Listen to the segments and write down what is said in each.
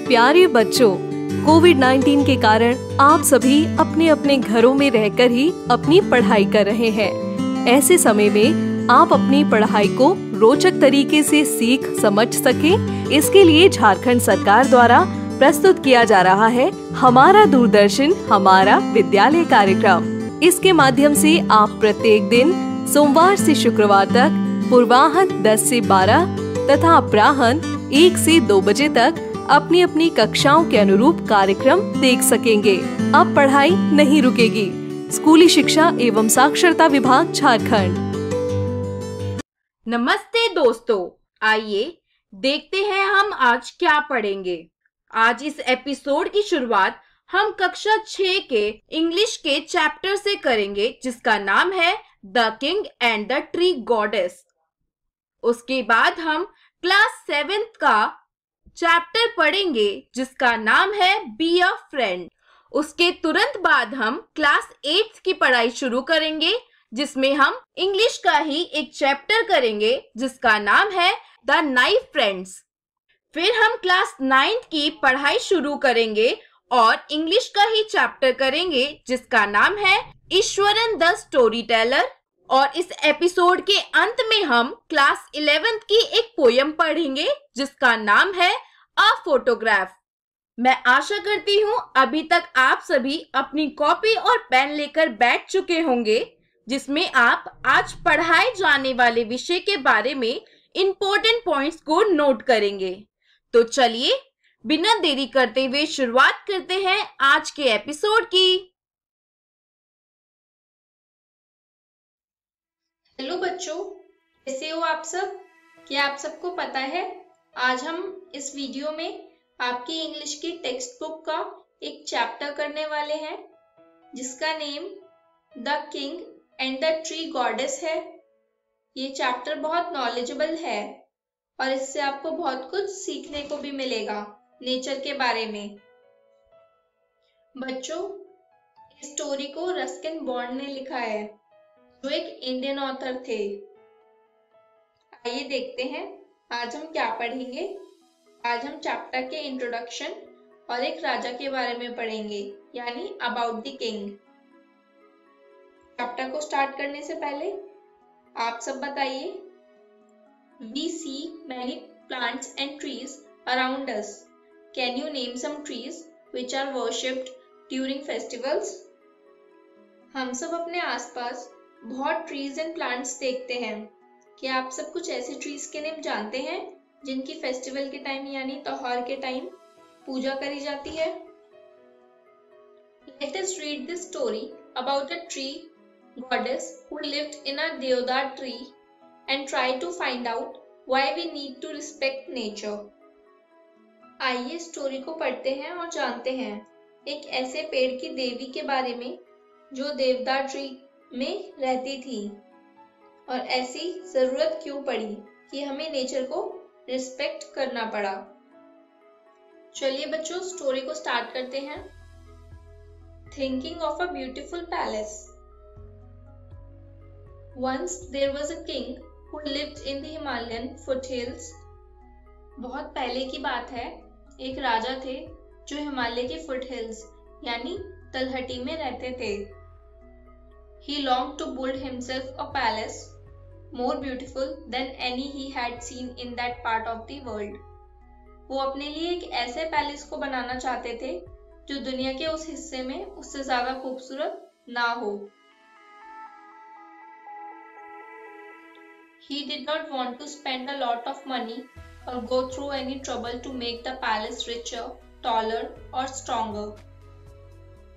प्यारे बच्चों, कोविड-19 के कारण आप सभी अपने अपने घरों में रहकर ही अपनी पढ़ाई कर रहे हैं। ऐसे समय में आप अपनी पढ़ाई को रोचक तरीके से सीख समझ सकें, इसके लिए झारखंड सरकार द्वारा प्रस्तुत किया जा रहा है हमारा दूरदर्शन हमारा विद्यालय कार्यक्रम। इसके माध्यम से आप प्रत्येक दिन सोमवार से शुक्रवार तक पूर्वाह्न 10 से 12 तथा अपराह्न 1 से 2 बजे तक अपनी अपनी कक्षाओं के अनुरूप कार्यक्रम देख सकेंगे। अब पढ़ाई नहीं रुकेगी। स्कूली शिक्षा एवं साक्षरता विभाग झारखंड। नमस्ते दोस्तों, आइए देखते हैं हम आज क्या पढ़ेंगे। आज इस एपिसोड की शुरुआत हम कक्षा 6 के इंग्लिश के चैप्टर से करेंगे, जिसका नाम है the king and the tree goddess. उसके बाद हम क्लास 7th का चैप्टर पढ़ेंगे, जिसका नाम है बी अ फ्रेंड। उसके तुरंत बाद हम क्लास 8th की पढ़ाई शुरू करेंगे, जिसमें हम इंग्लिश का ही एक चैप्टर करेंगे, जिसका नाम है द नाइफ फ्रेंड्स। फिर हम क्लास 9th की पढ़ाई शुरू करेंगे और इंग्लिश का ही चैप्टर करेंगे, जिसका नाम है ईश्वरन द स्टोरी टेलर। और इस एपिसोड के अंत में हम क्लास 11th की एक पोयम पढ़ेंगे, जिसका नाम है अ फोटोग्राफ। मैं आशा करती हूँ अभी तक आप सभी अपनी कॉपी और पेन लेकर बैठ चुके होंगे, जिसमें आप आज पढ़ाए जाने वाले विषय के बारे में इंपॉर्टेंट पॉइंट्स को नोट करेंगे। तो चलिए बिना देरी करते हुए शुरुआत करते हैं आज के एपिसोड की। हेलो बच्चों, कैसे हो आप सब? क्या आप सबको पता है आज हम इस वीडियो में आपकी इंग्लिश की टेक्स्ट बुक का एक चैप्टर करने वाले हैं, जिसका name the king and the tree goddess है। ये चैप्टर बहुत नॉलेजेबल है और इससे आपको बहुत कुछ सीखने को भी मिलेगा नेचर के बारे में। बच्चों, इस स्टोरी को रस्किन बॉन्ड ने लिखा है, जो एक इंडियन ऑथर थे। आइए देखते हैं आज हम क्या पढ़ेंगे। आज हम चैप्टर के इंट्रोडक्शन और एक राजा के बारे में पढ़ेंगे, यानी अबाउट द किंग। चैप्टर को स्टार्ट करने से पहले आप सब बताइए, we see many plants and trees around us. Can you name some trees which are worshipped during festivals? हम सब अपने आसपास बहुत ट्रीज एंड प्लांट्स देखते हैं। क्या आप सब कुछ ऐसे ट्रीज के नेम जानते हैं जिनकी फेस्टिवल के टाइम यानी त्योहार के टाइम पूजा करी जाती है? Let us read this story about a tree goddess who lived in a deodar tree and try to find out why we need to respect nature. आइए स्टोरी को पढ़ते हैं और जानते हैं एक ऐसे पेड़ की देवी के बारे में जो देवदार ट्री में रहती थी, और ऐसी जरूरत क्यों पड़ी कि हमें नेचर को रिस्पेक्ट करना पड़ा। चलिए बच्चों, स्टोरी को स्टार्ट करते हैं। Thinking of a beautiful palace. Once there was a king who lived in the Himalayan foothills. बहुत पहले की बात है, एक राजा थे जो हिमालय के फुटहिल्स यानी तलहटी में रहते थे। He longed to build himself a palace more beautiful than any he had seen in that part of the world. वो अपने लिए एक ऐसे पैलेस को बनाना चाहते थे जो दुनिया के उस हिस्से में उससे ज्यादा खूबसूरत ना हो। He did not want to spend a lot of money or go through any trouble to make the palace richer, taller or stronger.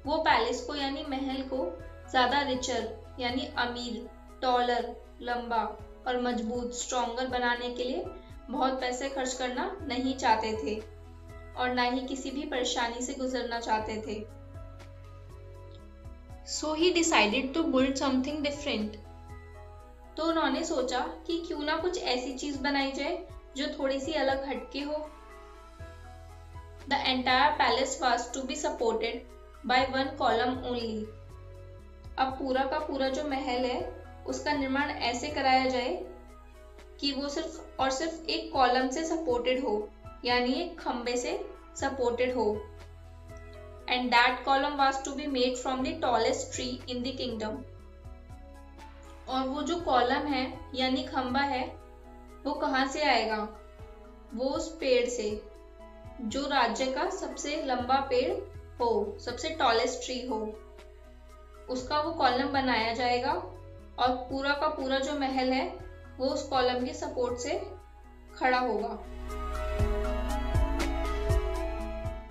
वो पैलेस को यानी महल को ज्यादा रिचर यानी अमीर, टॉलर, लंबा और मजबूत, स्ट्रॉन्गर बनाने के लिए बहुत पैसे खर्च करना नहीं चाहते थे और ना ही किसी भी परेशानी से गुजरना चाहते थे। So he decided to build something different. तो उन्होंने सोचा कि क्यों ना कुछ ऐसी चीज बनाई जाए जो थोड़ी सी अलग हटके हो। The entire palace was to be supported by one column only. अब पूरा का पूरा जो महल है उसका निर्माण ऐसे कराया जाए कि वो सिर्फ और सिर्फ एक कॉलम से सपोर्टेड हो, यानी एक खंबे से सपोर्टेड हो, and that column was to be made from the tallest tree in the kingdom. और वो जो कॉलम है यानी खंबा है वो कहाँ से आएगा? वो उस पेड़ से जो राज्य का सबसे लंबा पेड़ हो, सबसे टॉलेस्ट ट्री हो, उसका वो कॉलम बनाया जाएगा और पूरा का पूरा जो महल है वो उस कॉलम के सपोर्ट से खड़ा होगा।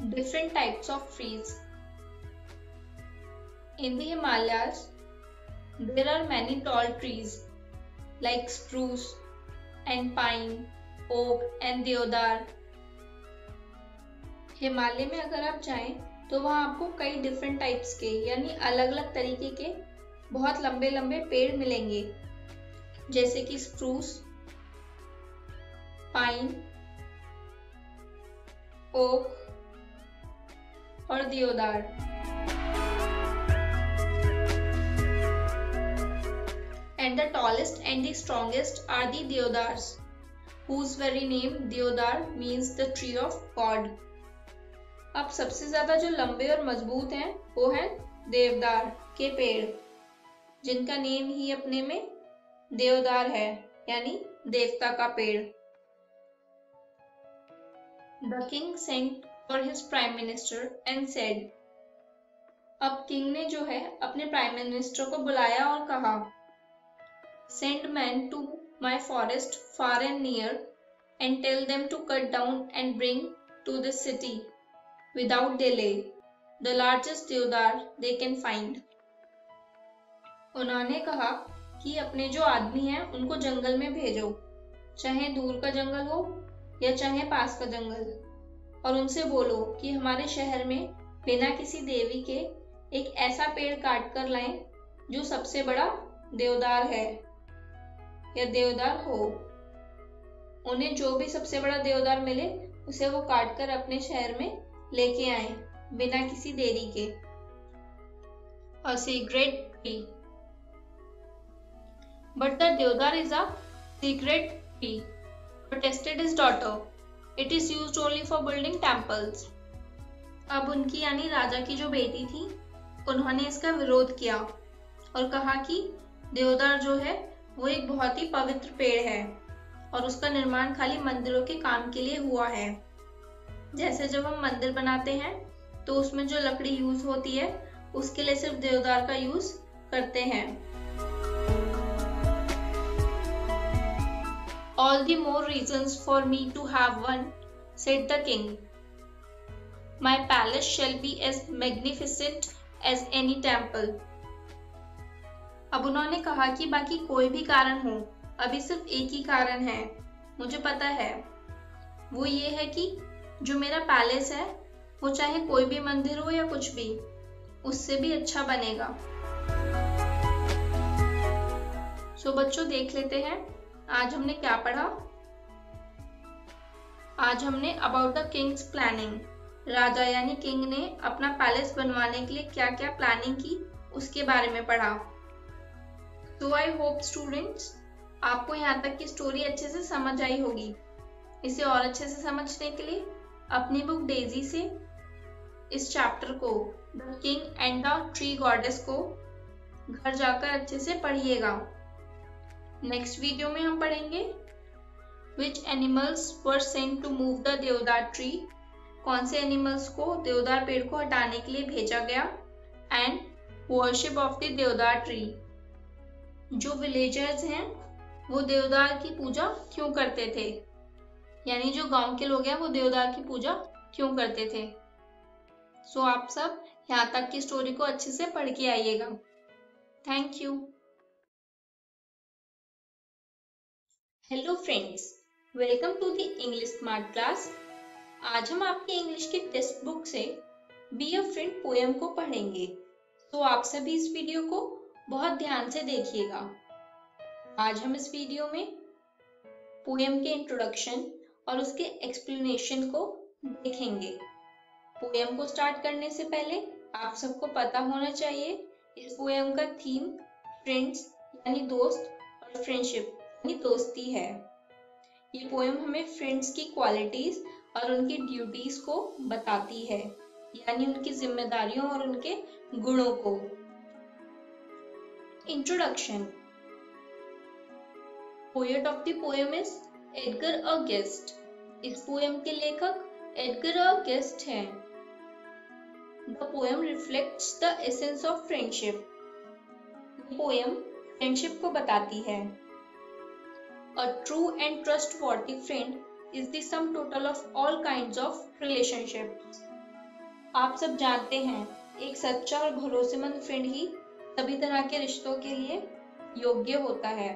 Different types of trees. In the Himalayas there are many tall trees like spruce and pine, oak and deodar। Himalaya में अगर आप जाएं तो वहां आपको कई डिफरेंट टाइप्स के यानी अलग अलग तरीके के बहुत लंबे लंबे पेड़ मिलेंगे, जैसे कि स्प्रूस, पाइन, ओक और देवदार। And the tallest and the strongest are the deodars, whose very name deodar means the tree of God। अब सबसे ज्यादा जो लंबे और मजबूत हैं वो हैं देवदार के पेड़, जिनका नेम ही अपने में देवदार है यानी देवता का पेड़। The king sent for his prime minister and said। अब किंग ने जो है अपने प्राइम मिनिस्टर को बुलाया और कहा, Send men to my forest far and near and tell them to cut down and bring to this city without delay the largest deodar they can find। उन्होंने कहा कि अपने जो आदमी हैं उनको जंगल में भेजो, चाहे दूर का जंगल हो या चाहे पास का जंगल, और उनसे बोलो कि हमारे शहर में बिना किसी देवी के एक ऐसा पेड़ काट कर लाएं जो सबसे बड़ा देवदार है या देवदार हो। उन्हें जो भी सबसे बड़ा देवदार मिले उसे वो काट कर अपने शहर में लेके आए बिना किसी देरी के। A secret tree। But the deodar is a secret tree, protested his daughter। It is used only for building temples। अब उनकी यानी राजा की जो बेटी थी उन्होंने इसका विरोध किया और कहा कि देवदार जो है वो एक बहुत ही पवित्र पेड़ है और उसका निर्माण खाली मंदिरों के काम के लिए हुआ है। जैसे जब हम मंदिर बनाते हैं तो उसमें जो लकड़ी यूज होती है उसके लिए सिर्फ देवदार का यूज करते हैं। All the more reasons for me to have one, said the king। My palace shall be as magnificent as any temple। अब उन्होंने कहा कि बाकी कोई भी कारण हो, अभी सिर्फ एक ही कारण है, मुझे पता है, वो ये है कि जो मेरा पैलेस है वो चाहे कोई भी मंदिर हो या कुछ भी, उससे भी अच्छा बनेगा। सो बच्चों देख लेते हैं आज हमने क्या पढ़ा। आज हमने अबाउट द किंग्स प्लानिंग, राजा यानी किंग ने अपना पैलेस बनवाने के लिए क्या क्या प्लानिंग की उसके बारे में पढ़ा। तो आई होप स्टूडेंट्स आपको यहाँ तक की स्टोरी अच्छे से समझ आई होगी। इसे और अच्छे से समझने के लिए अपनी बुक डेजी से इस चैप्टर को the king and the tree goddess को घर जाकर अच्छे से पढ़िएगा। नेक्स्ट वीडियो में हम पढ़ेंगे which animals were sent to move the deodar tree, कौन से एनिमल्स को देवदार पेड़ को हटाने के लिए भेजा गया, and worship of the deodar tree, जो विलेजर्स हैं वो देवदार की पूजा क्यों करते थे, यानी जो गांव के लोग हैं वो देवदार की पूजा क्यों करते थे। सो आप सब यहाँ तक की स्टोरी को अच्छे से पढ़ के आइएगा। Thank you. Hello friends, welcome to the English smart class. आज हम आपके इंग्लिश की टेक्स्ट बुक से बी अ फ्रेंड पोएम को पढ़ेंगे। तो आप सभी इस वीडियो को बहुत ध्यान से देखिएगा। आज हम इस वीडियो में पोएम के इंट्रोडक्शन और उसके एक्सप्लेनेशन को देखेंगे। पोएम को स्टार्ट करने से पहले आप सबको पता होना चाहिए इस पोएम का थीम फ्रेंड्स यानी दोस्त और फ्रेंडशिप यानी दोस्ती है। ये पोएम हमें फ्रेंड्स की क्वालिटीज और उनकी ड्यूटीज को बताती है, यानी उनकी जिम्मेदारियों और उनके गुणों को। Introduction. Poet of the poem is Edgar a guest. इस पोएम के लेखक एडगर अ गेस्ट हैं। The poem reflects the essence of friendship. Poem friendship को बताती है। A true and trustworthy friend is the sum total of all kinds of relationships. आप सब जानते हैं, एक सच्चा और भरोसेमंद फ्रेंड ही सभी तरह के रिश्तों के लिए योग्य होता है।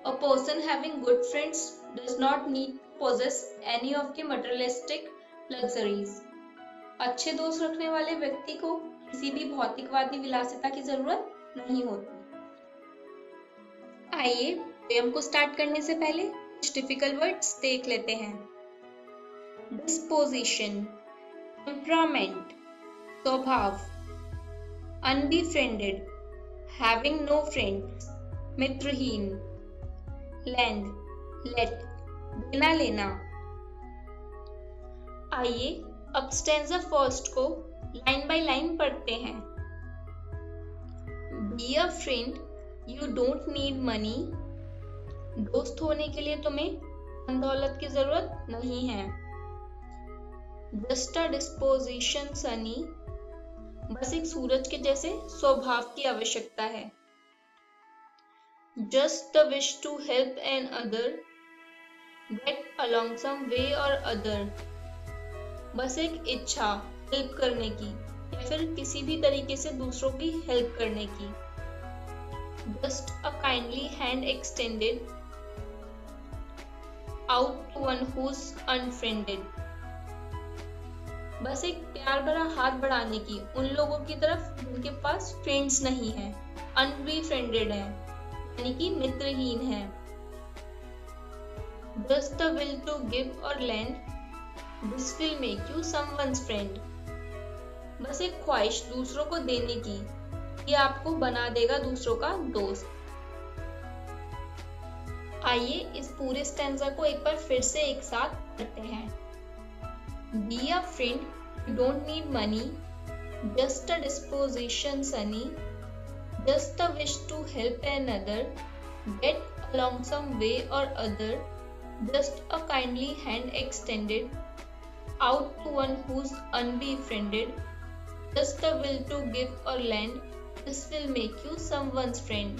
A person having good friends does not need to possess any of the materialistic luxuries. अच्छे दोस्त रखने वाले व्यक्ति को किसी भी भौतिकवादी विलासिता की जरूरत नहीं होती। आइए पोएम को स्टार्ट करने से पहले कुछ टिपिकल वर्ड्स देख लेते हैं। डिस्पोजिशन, टेम्परामेंट, स्वभाव, अनबीफ्रेंडेड, हैविंग नो फ्रेंड्स, मित्रहीन, लैंड, लेट, देना लेना। आइए अब स्टैंजा फर्स्ट को लाइन बाय लाइन पढ़ते हैं। Be a friend, You don't need money. दोस्त होने के लिए तुम्हें धन दौलत की जरूरत नहीं है। Just a disposition sunny. बस एक सूरज के जैसे स्वभाव की आवश्यकता है। Just the wish to help an other. Get along some way or other. बस एक इच्छा हेल्प करने की या फिर किसी भी तरीके से दूसरों की हेल्प करने की। Just a kindly hand extended out to one who's unfriended. बस एक प्यार भरा हाथ बढ़ाने की उन लोगों की तरफ जिनके पास फ्रेंड्स नहीं हैं, अनबीफ्रेंडेड हैं, यानी कि मित्रहीन हैं। Just the will to give or lend, this will make you someone's friend. बस एक ख्वाहिश दूसरों को देने की, ये आपको बना देगा दूसरों का दोस्त। आइए इस पूरे स्टैंजा को एक बार फिर से एक साथ पढ़ते हैं। Be a friend, you don't need money, just a disposition sunny, just the wish to help another, get along some way or other, just a kindly hand extended out to one who's unbefriended, just the will to give or lend, this will make you someone's friend.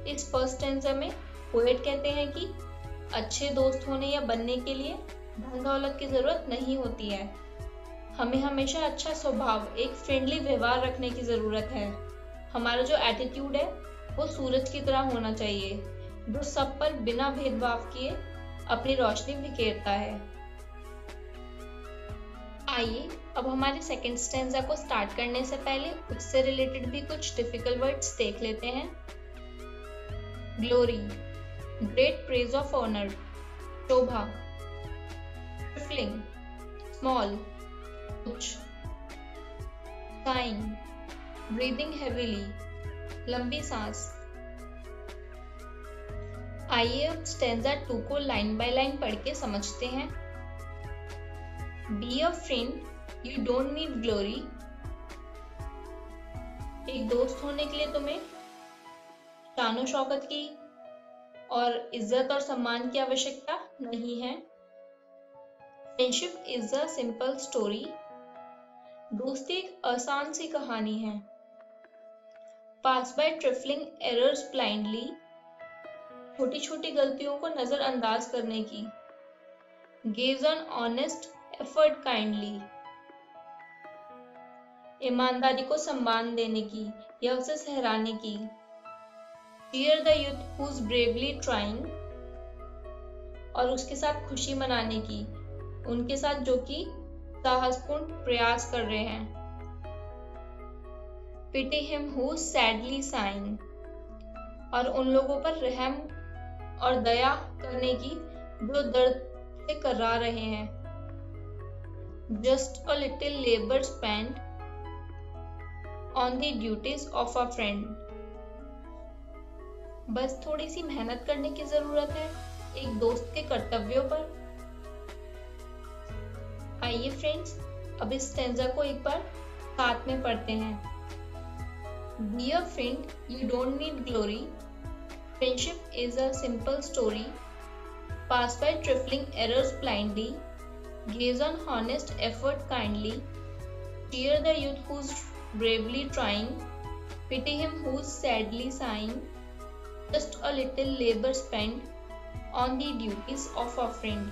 इस first stanza में poet कहते हैं कि अच्छे दोस्त होने या बनने के लिए धन दौलत की जरूरत नहीं होती है। हमें हमेशा अच्छा स्वभाव, एक फ्रेंडली व्यवहार रखने की जरूरत है। हमारा जो एटीट्यूड है वो सूरज की तरह होना चाहिए, जो सब पर बिना भेदभाव किए अपनी रोशनी बिखेरता है। आइए अब हमारे सेकंड स्टैंजा को स्टार्ट करने से पहले उससे रिलेटेड भी कुछ टिपिकल वर्ड्स देख लेते हैं। Glory, great praise of honour, शोभा, ट्रिफलिंग, स्मॉल, कुछ, साइन, ब्रीदिंग हेविली, लंबी सांस। आइए अब स्टैंजा 2 को लाइन बाय लाइन पढ़ के समझते हैं। Be a friend, you don't need glory. एक दोस्त होने के लिए तुम्हें शानो शौकत की और इज्जत और सम्मान की आवश्यकता नहीं है। Friendship is a simple story. दोस्ती एक आसान सी कहानी है। Pass by trifling errors blindly, छोटी छोटी गलतियों को नजरअंदाज करने की। Gives an honest effort kindly, ईमानदारी को सम्मान देने की या उसे सहराने की। Cheer the youth who is bravely trying, और उसके साथ खुशी मनाने की, उनके साथ जो कि साहसपूर्ण प्रयास कर रहे हैं। Pity him who sadly saying, और उन लोगों पर रहम और दया करने की जो दर्द से कर्रा रहे हैं। Just a little labor spent on the duties of a friend. बस थोड़ी सी मेहनत करने की जरूरत है एक दोस्त के कर्तव्यों पर। आइए फ्रेंड्स, अब इस स्टैंजा को एक बार साथ में पढ़ते हैं। Be a friend, you don't need glory. Friendship is a simple story. Pass by trifling errors blindly. Gaze on honest effort kindly. Cheer the youth who's bravely trying. Pity him who's sadly sighing. Just a little labor spent on the duties of a friend.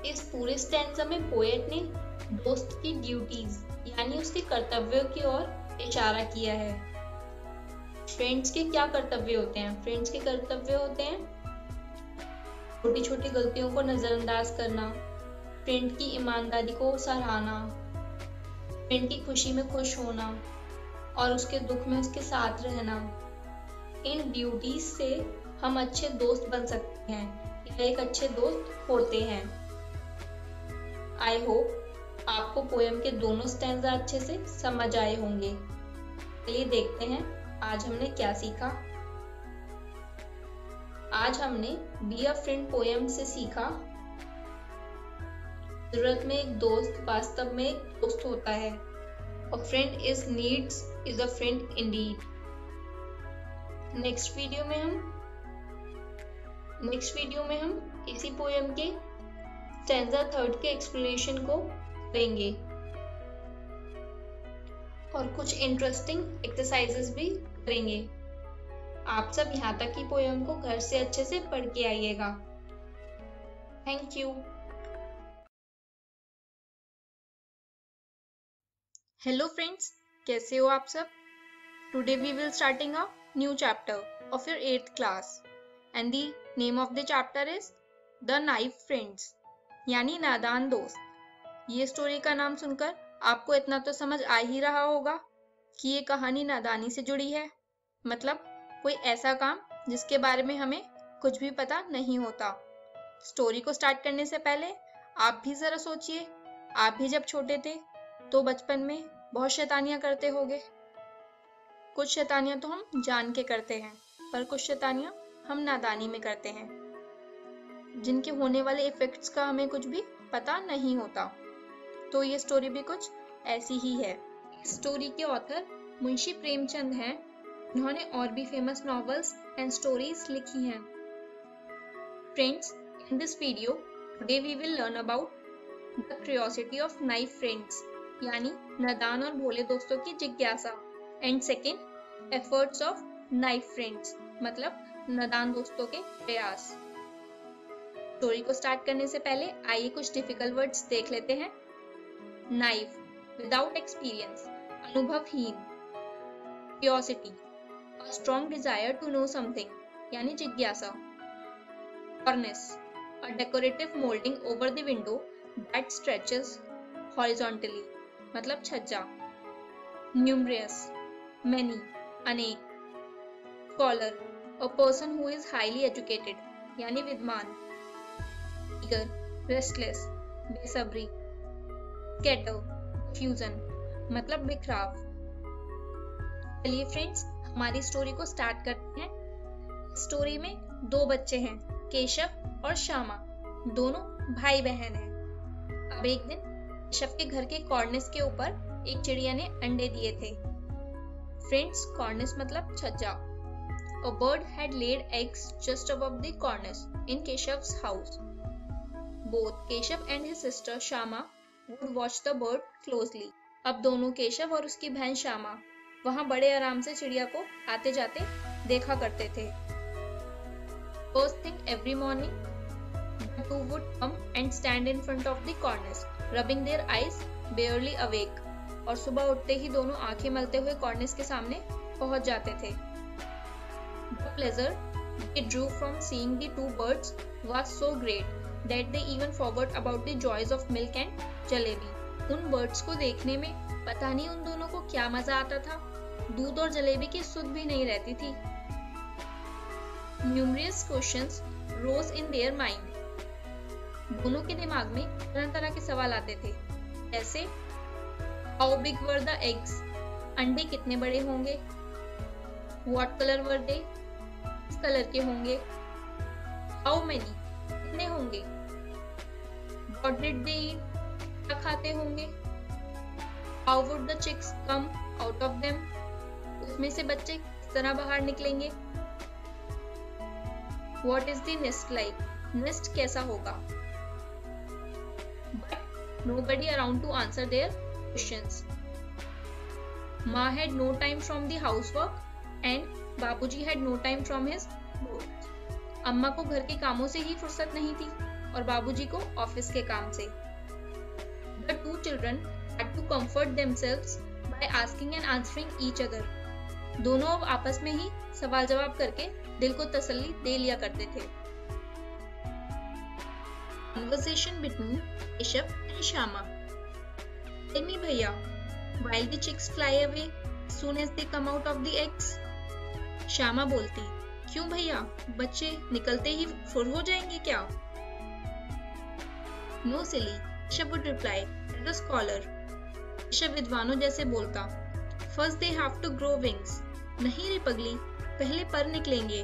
इस पूरे stanza में poet ने दोस्त की duties यानी उसके कर्तव्यों की ओर इशारा किया है। फ्रेंड्स के क्या कर्तव्य होते हैं? फ्रेंड्स के कर्तव्य होते हैं छोटी छोटी गलतियों को नजरअंदाज करना, फ्रेंड की ईमानदारी को सराहना, फ्रेंड की खुशी में खुश होना और उसके दुख में उसके साथ रहना। इन ड्यूटीज से हम अच्छे दोस्त बन सकते हैं या एक अच्छे दोस्त होते हैं। आई होप आपको पोएम के दोनों स्टैंजा अच्छे से समझ आए होंगे। चलिए देखते हैं आज हमने क्या सीखा। आज हमने बी अ फ्रेंड पोएम से सीखा जरूरत में एक दोस्त वास्तव में एक दोस्त होता है। अ friend is needs is a friend Indeed. Next video में हम इसी पोएम के स्टैंजा थर्ड के एक्सप्लेनेशन को करेंगे और कुछ इंटरेस्टिंग एक्सरसाइजेस भी करेंगे। आप सब यहाँ तक की पोएम को घर से अच्छे से पढ़ के आइएगा। Thank you. हेलो फ्रेंड्स, कैसे हो आप सब? Today we will starting a new chapter of your 8th class and the name of the chapter is the naive friends यानी नादान दोस्त। ये स्टोरी का नाम सुनकर आपको इतना तो समझ आ ही रहा होगा कि ये कहानी नादानी से जुड़ी है, मतलब कोई ऐसा काम जिसके बारे में हमें कुछ भी पता नहीं होता। स्टोरी को स्टार्ट करने से पहले आप भी जरा सोचिए, आप भी जब छोटे थे तो बचपन में बहुत शैतानियां करते होंगे। कुछ शैतानियां तो हम जान के करते हैं, पर कुछ शैतानियां हम नादानी में करते हैं जिनके होने वाले इफेक्ट्स का हमें कुछ भी पता नहीं होता। तो ये स्टोरी भी कुछ ऐसी ही है। इस स्टोरी के ऑथर मुंशी प्रेमचंद हैं। उन्होंने और भी फेमस नॉवेल्स एंड स्टोरीज लिखी हैं। Friends, in this video today we will learn about the curiosity of naive friends यानी नादान और भोले दोस्तों की जिज्ञासा, and second efforts of naive friends मतलब नादान दोस्तों के प्रयास। स्टोरी को स्टार्ट करने से पहले आइए कुछ डिफिकल्ट वर्ड्स देख लेते हैं। नाइफ, विदाउट एक्सपीरियंस, अनुभवहीन। Curiosity, a strong desire to know something यानी जिज्ञासा। Cornice, a decorative moulding over the window that stretches horizontally मतलब छज्जा। न्यूमरियस, मेनी, अनेक। Scholar, a person who is highly educated यानी विद्वान। रेस्टलेस, बेसब्री। स्कैटर, फ्यूजन मतलब बिखराव। चलिए फ्रेंड्स, हमारी स्टोरी को स्टार्ट करते हैं। स्टोरी में दो बच्चे हैं, केशव और श्यामा, दोनों भाई बहन हैं। अब एक दिन केशव के घर के कॉर्निस के ऊपर एक चिड़िया ने अंडे दिए थे। फ्रेंड्स, कॉर्निस मतलब छज्जा। A bird had laid eggs just above the cornice in Keshav's house. Both Keshav and his sister Shama would watch the bird closely. अब दोनों केशव और उसकी बहन श्यामा वहां बड़े आराम से चिड़िया को आते जाते देखा करते थे। First thing every morning, the two would come and stand in front of the cornice, rubbing their eyes, barely awake. और सुबह उठते ही दोनों आंखें मलते हुए कॉर्निस के सामने पहुंच जाते थे। The pleasure they drew from seeing the two birds was so great that they even forgot about the joys of milk and jalebi. उन बर्ड्स को देखने में पता नहीं उन दोनों को क्या मजा आता था, दूध और जलेबी की सुध भी नहीं रहती थी। Numerous questions rose in their mind. दोनों के दिमाग में तरह तरह के सवाल आते थे, जैसे How big were the eggs? अंडे कितने बड़े होंगे? What color were they? किस कलर के होंगे? हाउ मेनी, कितने होंगे? व्हाट डिड दे ईट, क्या खाते होंगे? How would the chicks come out of them, उसमें से बच्चे किस तरह बाहर निकलेंगे? What is the nest like, नेस्ट कैसा होगा? But nobody around to answer their questions. Ma had no time from the housework and बाबूजी had no time from his work. अम्मा को घर के कामों से ही फुर्सत नहीं थी और बाबूजी को ऑफिस के काम से. The two children had to comfort themselves by asking and answering each other. दोनों अब आपस में ही सवाल जवाब करके दिल को तसल्ली दे लिया करते थे. Conversation between Keshav and Shyama. Tell me भैया, while the chicks fly away as soon as they come out of the eggs. Shyama बोलती, क्यों भैया, बच्चे निकलते ही फुर हो जाएंगे क्या? No silly, Keshav would reply, as a scholar. Keshav विद्वानों जैसे बोलता, First they have to grow wings. नहीं रे पगली, पहले पर निकलेंगे.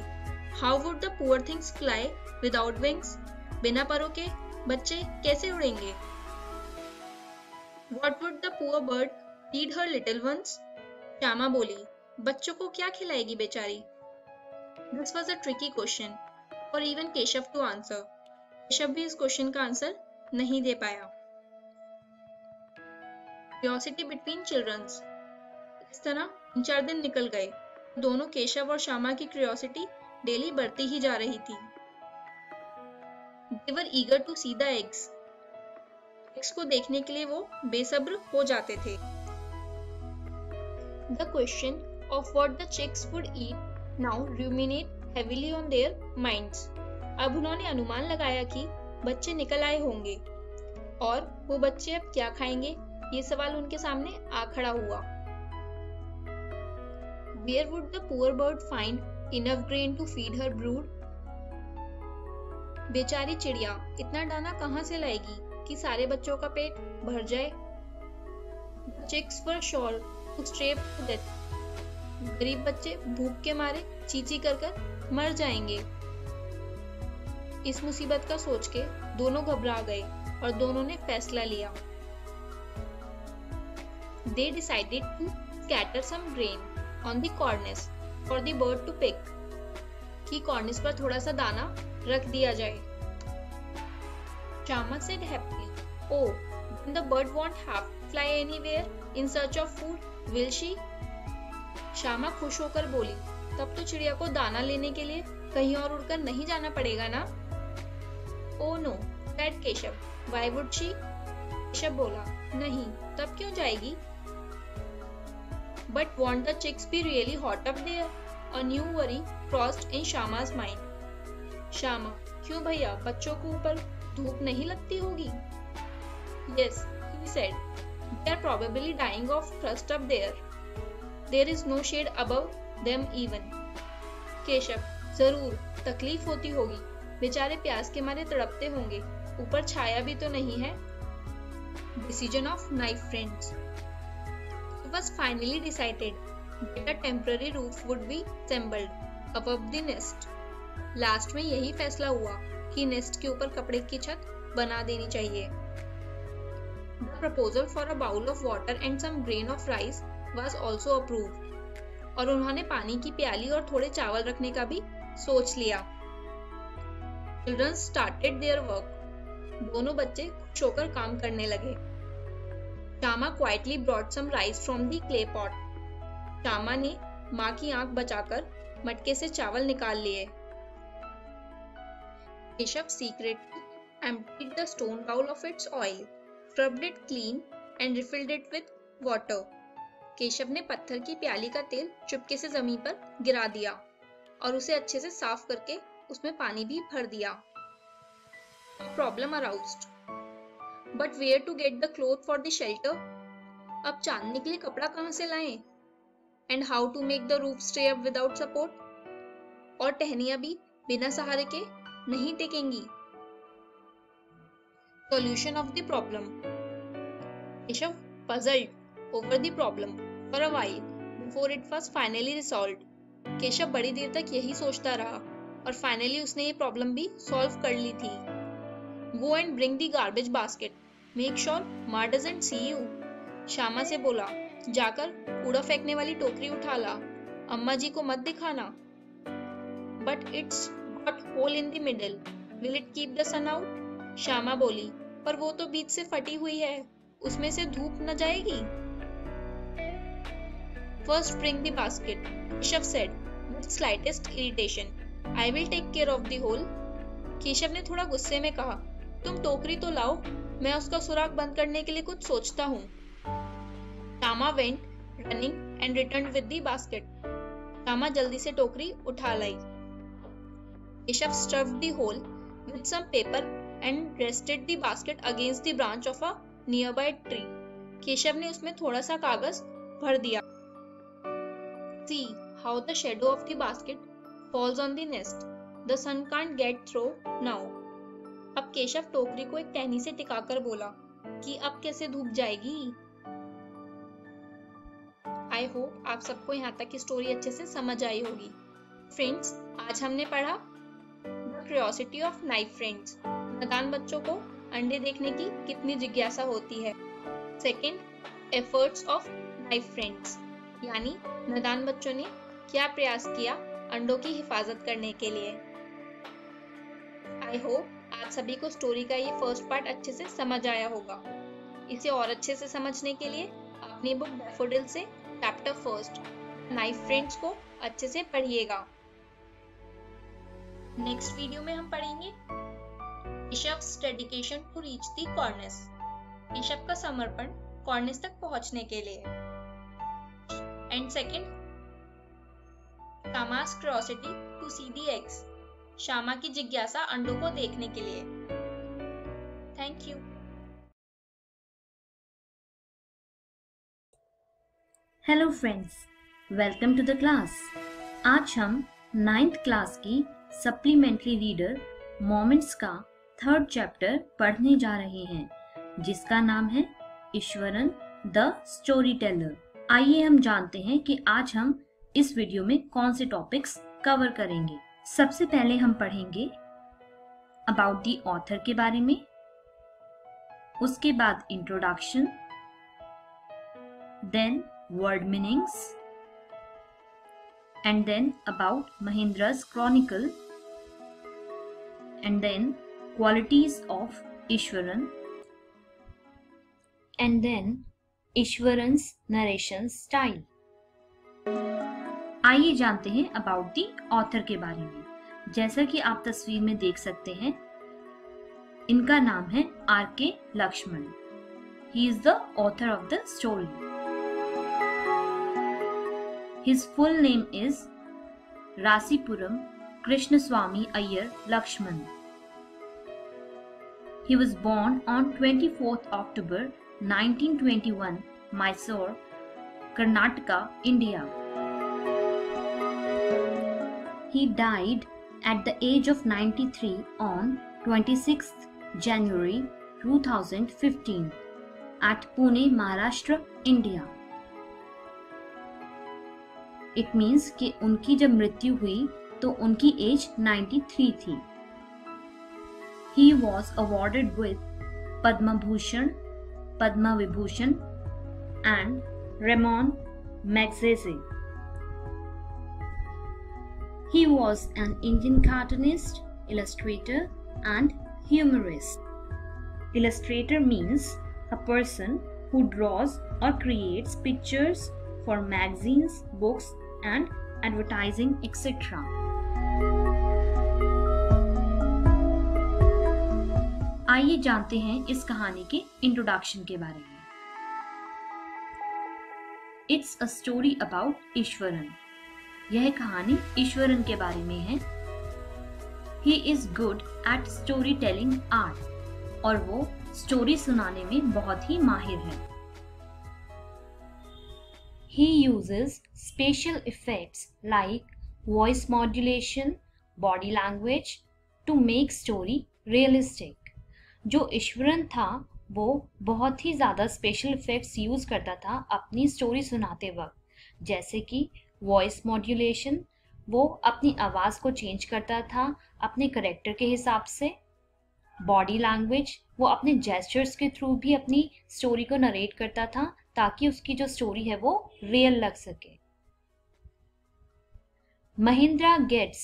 How would the poor things fly without wings? बिना परों के बच्चे कैसे उड़ेंगे? What would the poor bird feed her little ones? Shyama बोली, बच्चों को क्या खिलाएगी बेचारी? This was a tricky question for even Keshav to answer. Keshav भी इस क्वेश्चन का आंसर नहीं दे पाया. Curiosity between children. इस तरह 3-4 दिन निकल गए. दोनों केशव और श्यामा की क्यूरियोसिटी डेली बढ़ती ही जा रही थी. They were eager to see the eggs. eggs को देखने के लिए वो बेसब्र हो जाते थे. The question of what the chicks would eat now ruminate heavily on their minds. अब उन्होंने अनुमान लगाया कि बच्चे निकल आए होंगे और वो बच्चे अब क्या खाएंगे, ये सवाल उनके सामने आ खड़ा हुआ. Where would the poor bird find enough grain to feed her brood? बेचारी चिड़िया इतना दाना कहाँ से लाएगी कि सारे बच्चों का पेट भर जाए. The chicks were sure to starve to death. गरीब बच्चे भूख के मारे चींची कर कर मर जाएंगे. इस मुसीबत का सोच के दोनों घबरा गए और दोनों ने फैसला लिया. They decided to scatter some grain on the cornice for the bird to pick. कि कॉर्निस पर थोड़ा सा दाना रख दिया जाए. Shyama said happily, "Oh, then the bird won't have to fly anywhere in search of food, will she?" Shyama खुश होकर बोली, तब तो चिड़िया को दाना लेने के लिए कहीं और उड़कर नहीं जाना पड़ेगा ना. Oh no, said Keshav, why would she? Keshav बोला, नहीं, तब क्यों जाएगी? But won't the chicks be really hot up there? A new worry crossed in Shyama's mind. Shyama, क्यों भैया, बच्चों को ऊपर धूप नहीं लगती होगी? Yes, he said, they are probably dying of thirst up there. There is no shade above them even. Keshav, जरूर तकलीफ होती होगी, बेचारे प्यास के मारे तड़पते होंगे, ऊपर छाया भी तो नहीं है. Decision of knife friends. It was finally decided that a temporary roof would be assembled above the nest. Last में यही फैसला हुआ कि नेस्ट के ऊपर कपड़े की छत बना देनी चाहिए. The proposal for a bowl of water and some grain of rice was also approved. और उन्होंने पानी की प्याली और थोड़े चावल रखने का भी सोच लिया. Children started their work. दोनों बच्चे खुश होकर काम करने लगे. Shyama quietly brought some rice from the clay pot. Shyama ने माँ की आंख बचाकर मटके से चावल निकाल लिए. Keshav secretly emptied the stone bowl of its oil, scrubbed it clean and refilled it with water. Keshav ने पत्थर की प्याली का तेल चुपके से जमीन पर गिरा दिया और उसे अच्छे से साफ करके उसमें पानी भी भर दिया. Problem aroused. But where to get the cloth for the shelter? अब चांदनी के लिए कपड़ा कहाँ से लाएं? And how to make the roof stay up without support? और टहनियाँ भी बिना सहारे के नहीं टेकेंगी. Solution of the problem. Keshav puzzled over the problem for a while before it was finally resolved. Keshav बड़ी देर तक यही सोचता रहा और फाइनली उसने ये प्रॉब्लम भी सॉल्व कर ली थी। Go and bring the garbage basket, make sure मा डजंट सी यू। श्यामा से बोला, जाकर कूड़ा फेंकने वाली टोकरी उठा ला, अम्मा जी को मत दिखाना। But it's got hole in the middle, will it keep the sun out? Shyama बोली, पर वो तो बीच से फटी हुई है, उसमें से धूप न जाएगी। First bring the basket, Keshav said with slightest irritation. I will take care of the hole. Keshav ने थोड़ा गुस्से में कहा, तुम टोकरी तो लाओ, मैं उसका सुराख बंद करने के लिए कुछ सोचता हूँ। Shyama went running and returned with the basket. Shyama जल्दी से टोकरी उठा लाई। Keshav stuffed the hole with some paper and rested the basket against the branch of a nearby tree. Keshav ने उसमें थोड़ा सा कागज भर दिया। See how the shadow of the basket falls on the nest. The sun can't get through now. अब केशव टोकरी को एक टहनी से टिकाकर बोला कि अब कैसे धूप जाएगी। आई होप आप सबको यहाँ तक की स्टोरी अच्छे से समझ आई होगी। फ्रेंड्स, आज हमने पढ़ा क्यूरियोसिटी ऑफ नाइफ फ्रेंड्स, नादान बच्चों को अंडे देखने की कितनी जिज्ञासा होती है। Second, efforts of naive friends, यानी नादान बच्चों ने क्या प्रयास किया अंडों की हिफाजत करने के लिए। आई होप आप सभी को स्टोरी का ये फर्स्ट पार्ट अच्छे से समझ आया होगा। इसे और अच्छे से समझने के लिए अपनी बुक डैफोडिल से चैप्टर फर्स्ट नाइफ फ्रेंड्स को अच्छे से पढ़िएगा। नेक्स्ट वीडियो में हम पढ़ेंगे Keshav's dedication to reach the cornice, Keshav का समर्पण कॉर्निस तक पहुंचने के लिए। एंड सेकंड, श्यामा's curiosity to see the eggs, Shyama की जिज्ञासा अंडों को देखने के लिए। Thank you. Hello friends, welcome to the class. आज हम 9th क्लास की सप्लीमेंट्री रीडर मोमेंट्स का 3rd चैप्टर पढ़ने जा रहे हैं, जिसका नाम है ईश्वरन द स्टोरी टेलर। आइए हम जानते हैं कि आज हम इस वीडियो में कौन से टॉपिक्स कवर करेंगे। सबसे पहले हम पढ़ेंगे अबाउट द ऑथर के बारे में, उसके बाद introduction, then word meanings, and then about Mahendra's Chronicle, and then qualities of Ishwaran, and then Ishwaran's narration style. आइए जानते हैं about the author के बारे में। जैसा कि आप तस्वीर में देख सकते हैं, इनका नाम है R.K. Laxman. He is the author of the story. His full name is Rasipuram Krishnaswamy Iyer Lakshman. He was born on 24th October 1921, Mysore, Karnataka, India. He died at the age of 93 on 26th January 2015 at Pune, Maharashtra, India. It means कि उनकी जब मृत्यु हुई तो उनकी as 93 थी। He was awarded with Padma Bhushan, Padma Vibhushan and Ramon Magsaysay. He was an Indian cartoonist, illustrator and humorist. Illustrator means a person who draws or creates pictures for magazines, books and advertising, etc. आइए जानते हैं इस कहानी के introduction के बारे में। It's a story about Eswaran. यह कहानी ईश्वरन के बारे में है। He is good at story telling art, और वो स्टोरी सुनाने में बहुत ही माहिर है। He uses special effects like voice modulation, body language to make story realistic. जो ईश्वरन था वो बहुत ही ज़्यादा स्पेशल इफेक्ट्स यूज़ करता था अपनी स्टोरी सुनाते वक्त, जैसे कि वॉइस मॉड्यूलेशन, वो अपनी आवाज़ को चेंज करता था अपने करेक्टर के हिसाब से। बॉडी लैंग्वेज, वो अपने जेस्चर्स के थ्रू भी अपनी स्टोरी को नरेट करता था ताकि उसकी जो स्टोरी है वो रियल लग सके। Mahendra gets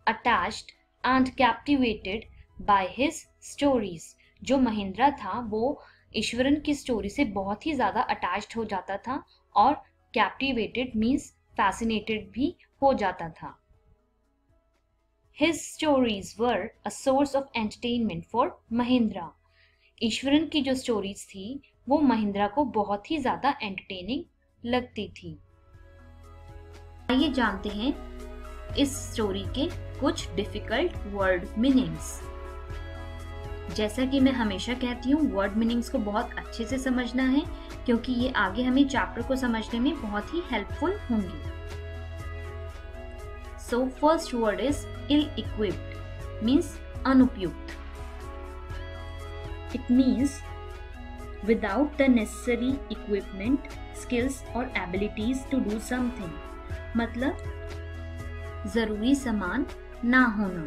attached and captivated by his stories. जो महिंद्रा था वो ईश्वरन की स्टोरी से बहुत ही ज़्यादा अटैच्ड हो जाता था और कैप्टिवेटेड मीन्स फैसिनेटेड भी हो जाता था। His stories were a source of entertainment for Mahindra. Eswaran की जो स्टोरीज थी वो महिंद्रा को बहुत ही ज्यादा एंटरटेनिंग लगती थी। आइए जानते हैं इस स्टोरी के कुछ डिफिकल्ट वर्ड मीनिंग्स। जैसा कि मैं हमेशा कहती हूँ, वर्ड मीनिंग्स को बहुत अच्छे से समझना है क्योंकि ये आगे हमें चैप्टर को समझने में बहुत ही हेल्पफुल होंगे। So first word is ill-equipped, means अनुपयुक्त. It means without the necessary equipment, skills or abilities to do something. मतलब जरूरी सामान ना होना।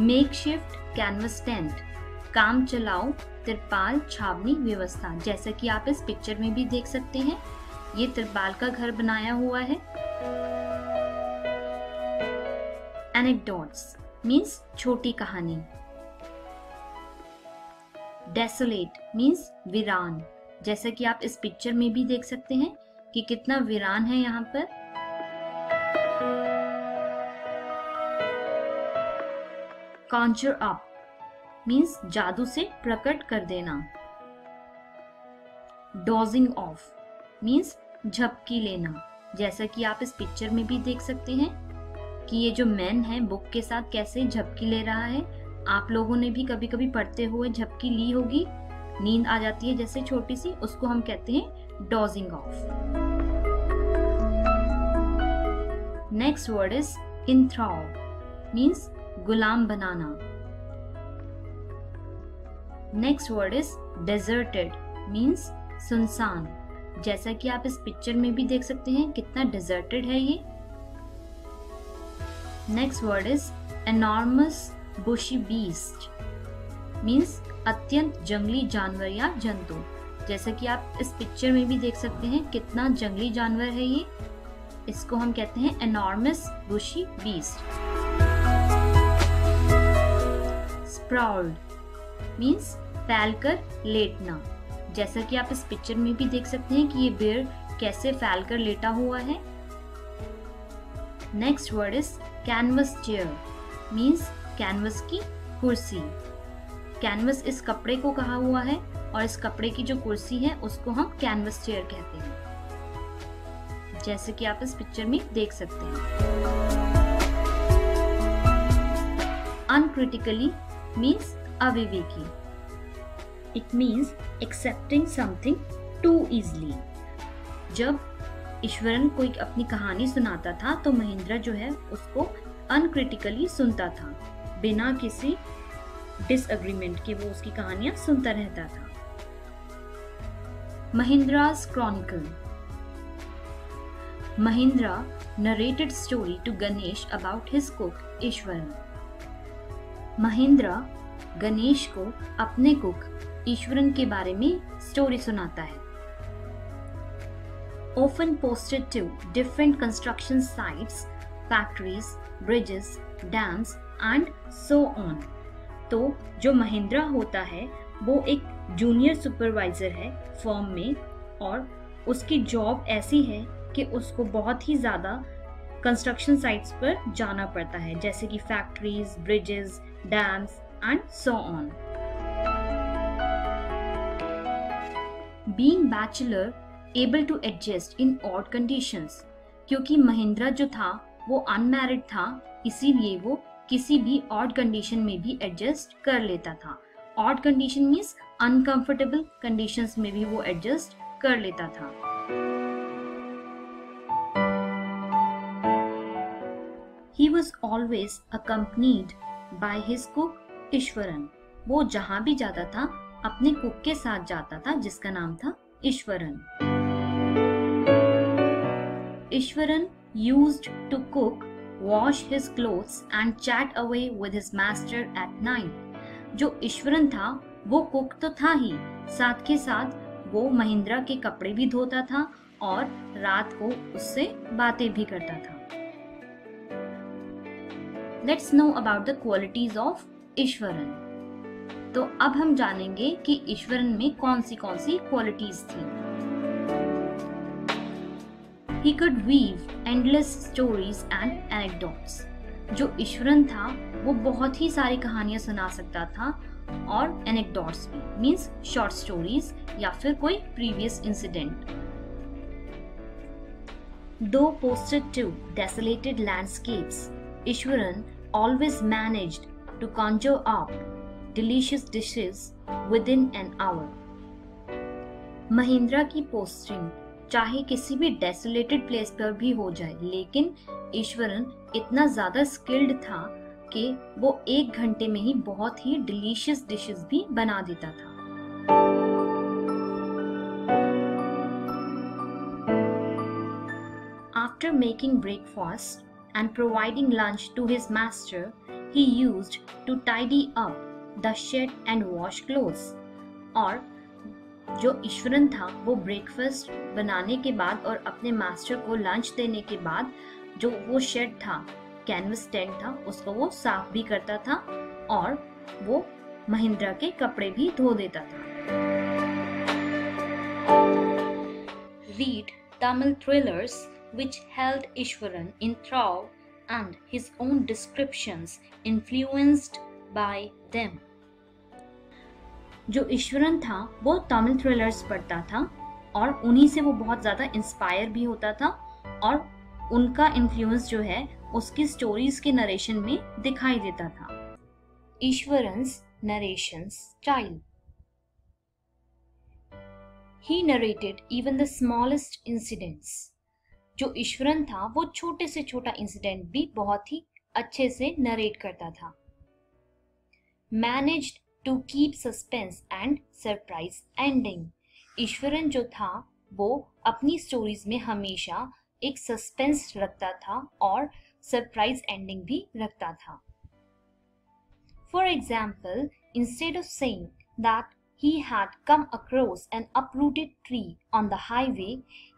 Makeshift canvas tent, काम चलाओ तिरपाल छावनी व्यवस्था। जैसा कि आप इस पिक्चर में भी देख सकते हैं, ये तिरपाल का घर बनाया हुआ है। Anecdotes means छोटी कहानी। Desolate means वीरान। जैसा कि आप इस पिक्चर में भी देख सकते हैं कि कितना वीरान है यहाँ पर। Conjure up means जादू से प्रकट कर देना। Dozing off मीन्स झपकी लेना। जैसा कि आप इस पिक्चर में भी देख सकते हैं कि ये जो मैन है बुक के साथ कैसे झपकी ले रहा है। आप लोगों ने भी कभी कभी पढ़ते हुए झपकी ली होगी, नींद आ जाती है जैसे छोटी सी, उसको हम कहते हैं dodging off. Next word is enthral, means गुलाम बनाना। Next word is deserted, means सुनसान। जैसा कि आप इस पिक्चर में भी देख सकते हैं कितना डिजर्टेड है ये। Next word is enormous bushy beast, means अत्यंत जंगली जानवर या जंतु। जैसा कि आप इस पिक्चर में भी देख सकते हैं कितना जंगली जानवर है ये। इसको हम कहते हैं एनॉर्मस बुशी बीस्ट। स्प्राउल्ड मीन्स फैलकर लेटना। जैसा कि आप इस पिक्चर में भी देख सकते हैं कि ये बेयर कैसे फैलकर लेटा हुआ है। Next word is canvas chair, means canvas की कुर्सी। कैनवस इस कपड़े को कहा हुआ है और इस कपड़े की जो कुर्सी है उसको हम कैनवस चेयर कहते हैं, जैसे कि आप इस पिक्चर में देख सकते हैं। अनक्रिटिकली मीन्स अविवेकी। It means accepting something too easily. जब ईश्वरन कोई अपनी कहानी सुनाता था तो महिंद्रा जो है उसको अनक्रिटिकली सुनता था, बिना किसी डिसएग्रीमेंट के वो उसकी कहानियां सुनता रहता था। महिंद्रा's Chronicle. Mahindra narrated story to Ganesh about his cook Eswaran. Mahindra Ganesh को अपने कुक ईश्वरन के बारे में स्टोरी सुनाता है। Often posted to different construction sites, factories, bridges, dams and so on. तो जो महिंद्रा होता है वो एक जूनियर सुपरवाइजर है फर्म में और उसकी जॉब ऐसी है कि उसको बहुत ही ज़्यादा कंस्ट्रक्शन साइट्स पर जाना पड़ता है, जैसे कि factories, bridges, dams and so on. Being bachelor, able to adjust in odd conditions. क्योंकि महिंद्रा जो था वो अनमैरिड था, इसीलिए वो किसी भी ऑड कंडीशन में भी एडजस्ट कर लेता था। Odd condition means uncomfortable conditions में भी वो एडजस्ट कर लेता था। He was always accompanied by his cook Eswaran. वो जहां भी जाता था अपने कुक के साथ जाता था जिसका नाम था Eswaran. Ishwaran used to cook, wash his clothes and chat away with his master at night. जो ईश्वरन था वो कुक तो था ही, साथ के साथ वो महिंद्रा के कपड़े भी धोता था और रात को उससे बातें भी करता था। Let's know about the qualities of Eswaran. तो अब हम जानेंगे कि ईश्वरन में कौन सी क्वालिटीज थी। He could weave endless stories and anecdotes. जो ईश्वरन था वो बहुत ही सारी कहानियां सुना सकता था और anecdotes भी means short stories या फिर कोई previous incident. Though posted to desolated landscapes, Ishwaran always managed to conjure up delicious dishes within an hour. Mahindra की पोस्टिंग चाहे किसी भी डेसोलेटेड प्लेस पर भी हो जाए, लेकिन ईश्वरन इतना ज्यादा स्किल्ड था कि वो 1 घंटे में ही बहुत ही डिलीशियस डिशेस भी बना देता था। After making breakfast and providing lunch to his master, he used to tidy up the shed and wash clothes. और जो ईश्वरन था वो ब्रेकफास्ट बनाने के बाद और अपने मास्टर को लंच देने के बाद जो वो शेड था, कैनवस टेंट था, उसको वो साफ भी करता था और वो महिंद्रा के कपड़े भी धो देता था। Read Tamil thrillers which held Ishwaran in thrall and his own descriptions influenced by them. जो ईश्वरन था वो तमिल थ्रिलर्स पढ़ता था और उन्हीं से वो बहुत ज़्यादा इंस्पायर भी होता था और उनका इन्फ्लुएंस जो है उसकी स्टोरीज के नरेशन में दिखाई देता था। Iswaran's narration style. He narrated even the smallest incidents. जो ईश्वरन था वो छोटे से छोटा इंसिडेंट भी बहुत ही अच्छे से नरेट करता था। Managed to keep suspense and surprise ending. Eswaran जो था वो अपनी स्टोरीज में हमेशा एक सस्पेंस रखता था और सरप्राइज एंडिंग भी रखता था। For example, instead of saying that he had come across an uprooted tree on the highway,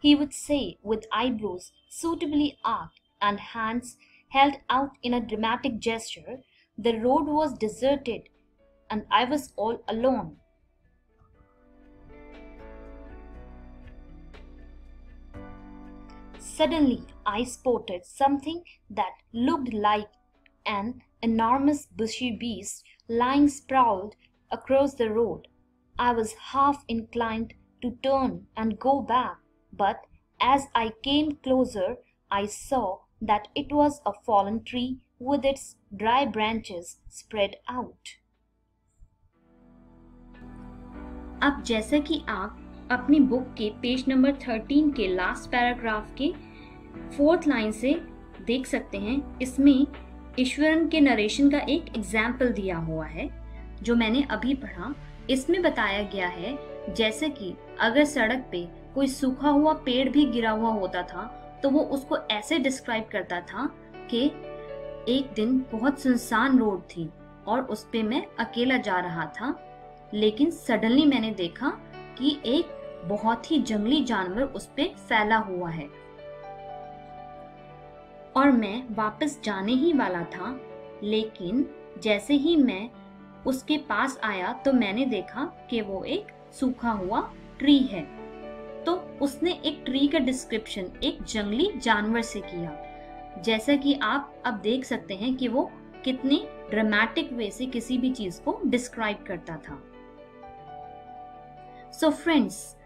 he would say with eyebrows suitably arched and hands held out in a dramatic gesture, the road was deserted and I was all alone. Suddenly, I spotted something that looked like an enormous bushy beast lying sprawled across the road. I was half inclined to turn and go back, but as I came closer, I saw that it was a fallen tree with its dry branches spread out. अब जैसा कि आप अपनी book के page number 13 के last paragraph के 4th line से देख सकते हैं, इसमें ईश्वरन के नरेशन का एक एग्जाम्पल दिया हुआ है जो मैंने अभी पढ़ा। इसमें बताया गया है जैसे कि अगर सड़क पे कोई सूखा हुआ पेड़ भी गिरा हुआ होता था तो वो उसको ऐसे डिस्क्राइब करता था कि एक दिन बहुत सुनसान रोड थी और उस पे मैं अकेला जा रहा था, लेकिन सडनली मैंने देखा कि एक बहुत ही जंगली जानवर उस पे फैला हुआ है और मैं वापस जाने ही वाला था, लेकिन जैसे ही मैं उसके पास आया तो मैंने देखा कि वो एक सूखा हुआ ट्री है। तो उसने एक ट्री का डिस्क्रिप्शन एक जंगली जानवर से किया, जैसा कि आप अब देख सकते हैं कि वो कितनी ड्रामेटिक वे से किसी भी चीज को डिस्क्राइब करता था। सो फ्रेंड्स,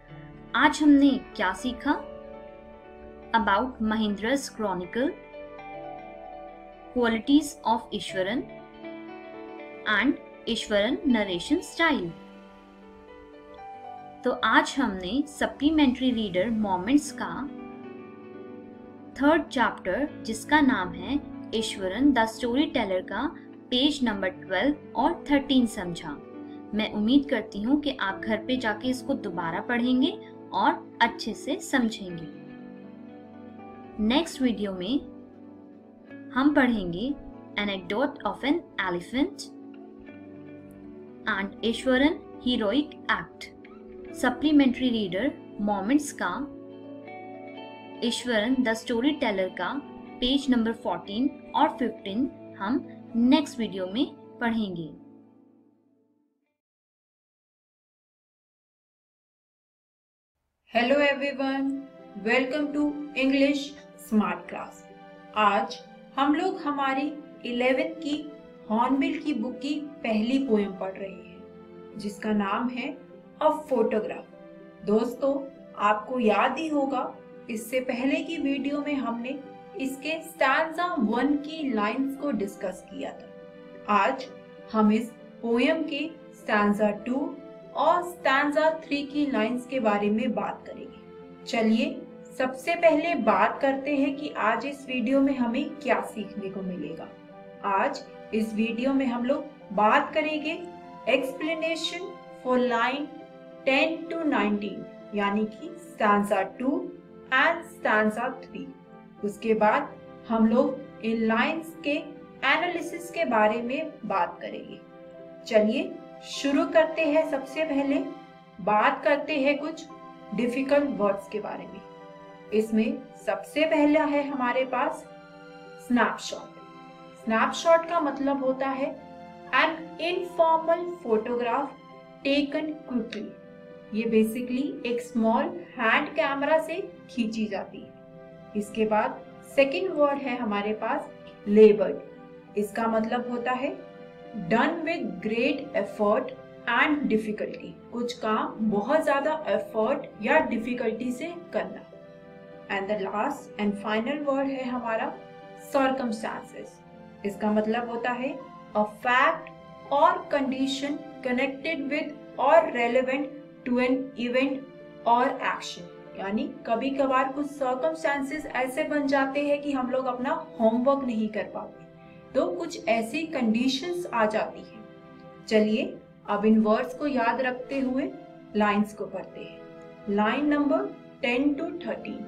आज हमने क्या सीखा about Mahendra's chronicle, qualities of Iswaran and Iswaran narration style. तो आज हमने सप्लीमेंट्री रीडर मोमेंट्स का 3rd चैप्टर जिसका नाम है ईश्वरन द स्टोरी टेलर का पेज नंबर 12 और 13 समझा। मैं उम्मीद करती हूँ कि आप घर पे जाके इसको दोबारा पढ़ेंगे और अच्छे से समझेंगे। नेक्स्ट वीडियो में हम पढ़ेंगे anecdote of an elephant and Ishwaran heroic act. Supplementary reader moments का ईश्वरन द स्टोरी टेलर का पेज नंबर 14 और 15 हम नेक्स्ट वीडियो में पढ़ेंगे। Hello everyone, welcome to English smart class. आज हम लोग हमारी 11th की हॉर्नबिल की बुक की पहली पोएम पढ़ रहे हैं जिसका नाम है अ फोटोग्राफ। दोस्तों, आपको याद ही होगा इससे पहले की वीडियो में हमने इसके स्टैंजा 1 की लाइंस को डिस्कस किया था। आज हम इस पोएम के स्टैंजा 2 और स्टैंजा 3 की लाइंस के बारे में बात करेंगे। चलिए सबसे पहले बात करते हैं कि आज इस वीडियो में हमें क्या सीखने को मिलेगा। आज इस वीडियो में हम लोग बात करेंगे एक्सप्लेनेशन फॉर लाइन 10 to 19 यानी कि स्टैंजा 2 एंड स्टैंजा 3। उसके बाद हम लोग इन लाइंस के एनालिसिस के बारे में बात करेंगे। चलिए शुरू करते हैं। सबसे पहले बात करते हैं कुछ डिफिकल्ट वर्ड्स के बारे में। इसमें सबसे पहला है हमारे पास स्नैपशॉट। स्नैपशॉट का मतलब होता है an informal photograph taken quickly. ये बेसिकली एक स्मॉल हैंड कैमरा से खींची जाती है। इसके बाद सेकंड वर्ड है हमारे पास लेबर्ड। इसका मतलब होता है done with great effort and difficulty. कुछ काम बहुत ज्यादा एफर्ट या डिफिकल्टी से करना। And the last and final word है हमारा सर्कमस्टांसेस। इसका मतलब होता है अ फैक्ट और कंडीशन कनेक्टेड विद और रेलेवेंट टू एन इवेंट और एक्शन। यानी कभी कभार कुछ सर्कमस्टांसेस ऐसे बन जाते हैं कि हम लोग अपना होमवर्क नहीं कर पाते, तो कुछ ऐसी कंडीशंस आ जाती है। चलिए अब इन वर्ड्स को याद रखते हुए लाइंस को पढ़ते हैं। Line number 10 to 13।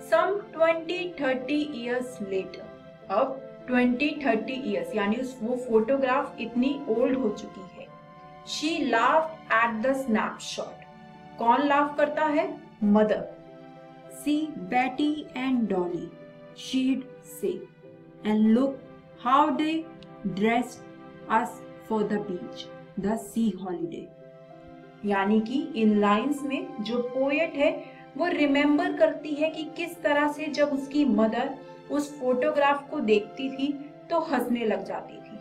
Some 20-30 years later। अब 20-30 years यानी वो फोटोग्राफ इतनी ओल्ड हो चुकी है। She laughed at the snapshot। कौन लाफ करता है? Mother. See Betty and Dolly, she'd say, and look how they dressed us for the beach, the sea holiday। यानी कि इन लाइंस में जो पोएट है वो रिमेम्बर करती है कि किस तरह से जब उसकी मदर उस फोटोग्राफ को देखती थी तो हंसने लग जाती थी।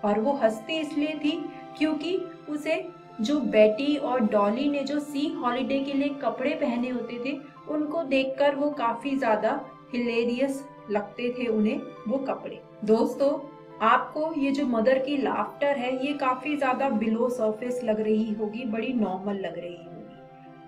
और वो हंसती इसलिए थी क्योंकि उसे जो बेटी और डॉली ने जो सी हॉलिडे के लिए कपड़े पहने होते थे उनको देखकर वो काफी ज्यादा हिलेरियस लगते थे उन्हें वो कपड़े। दोस्तों, आपको ये जो मदर की लाफ्टर है ये काफी ज्यादा बिलो सरफेस लग रही होगी, बड़ी नॉर्मल लग रही होगी,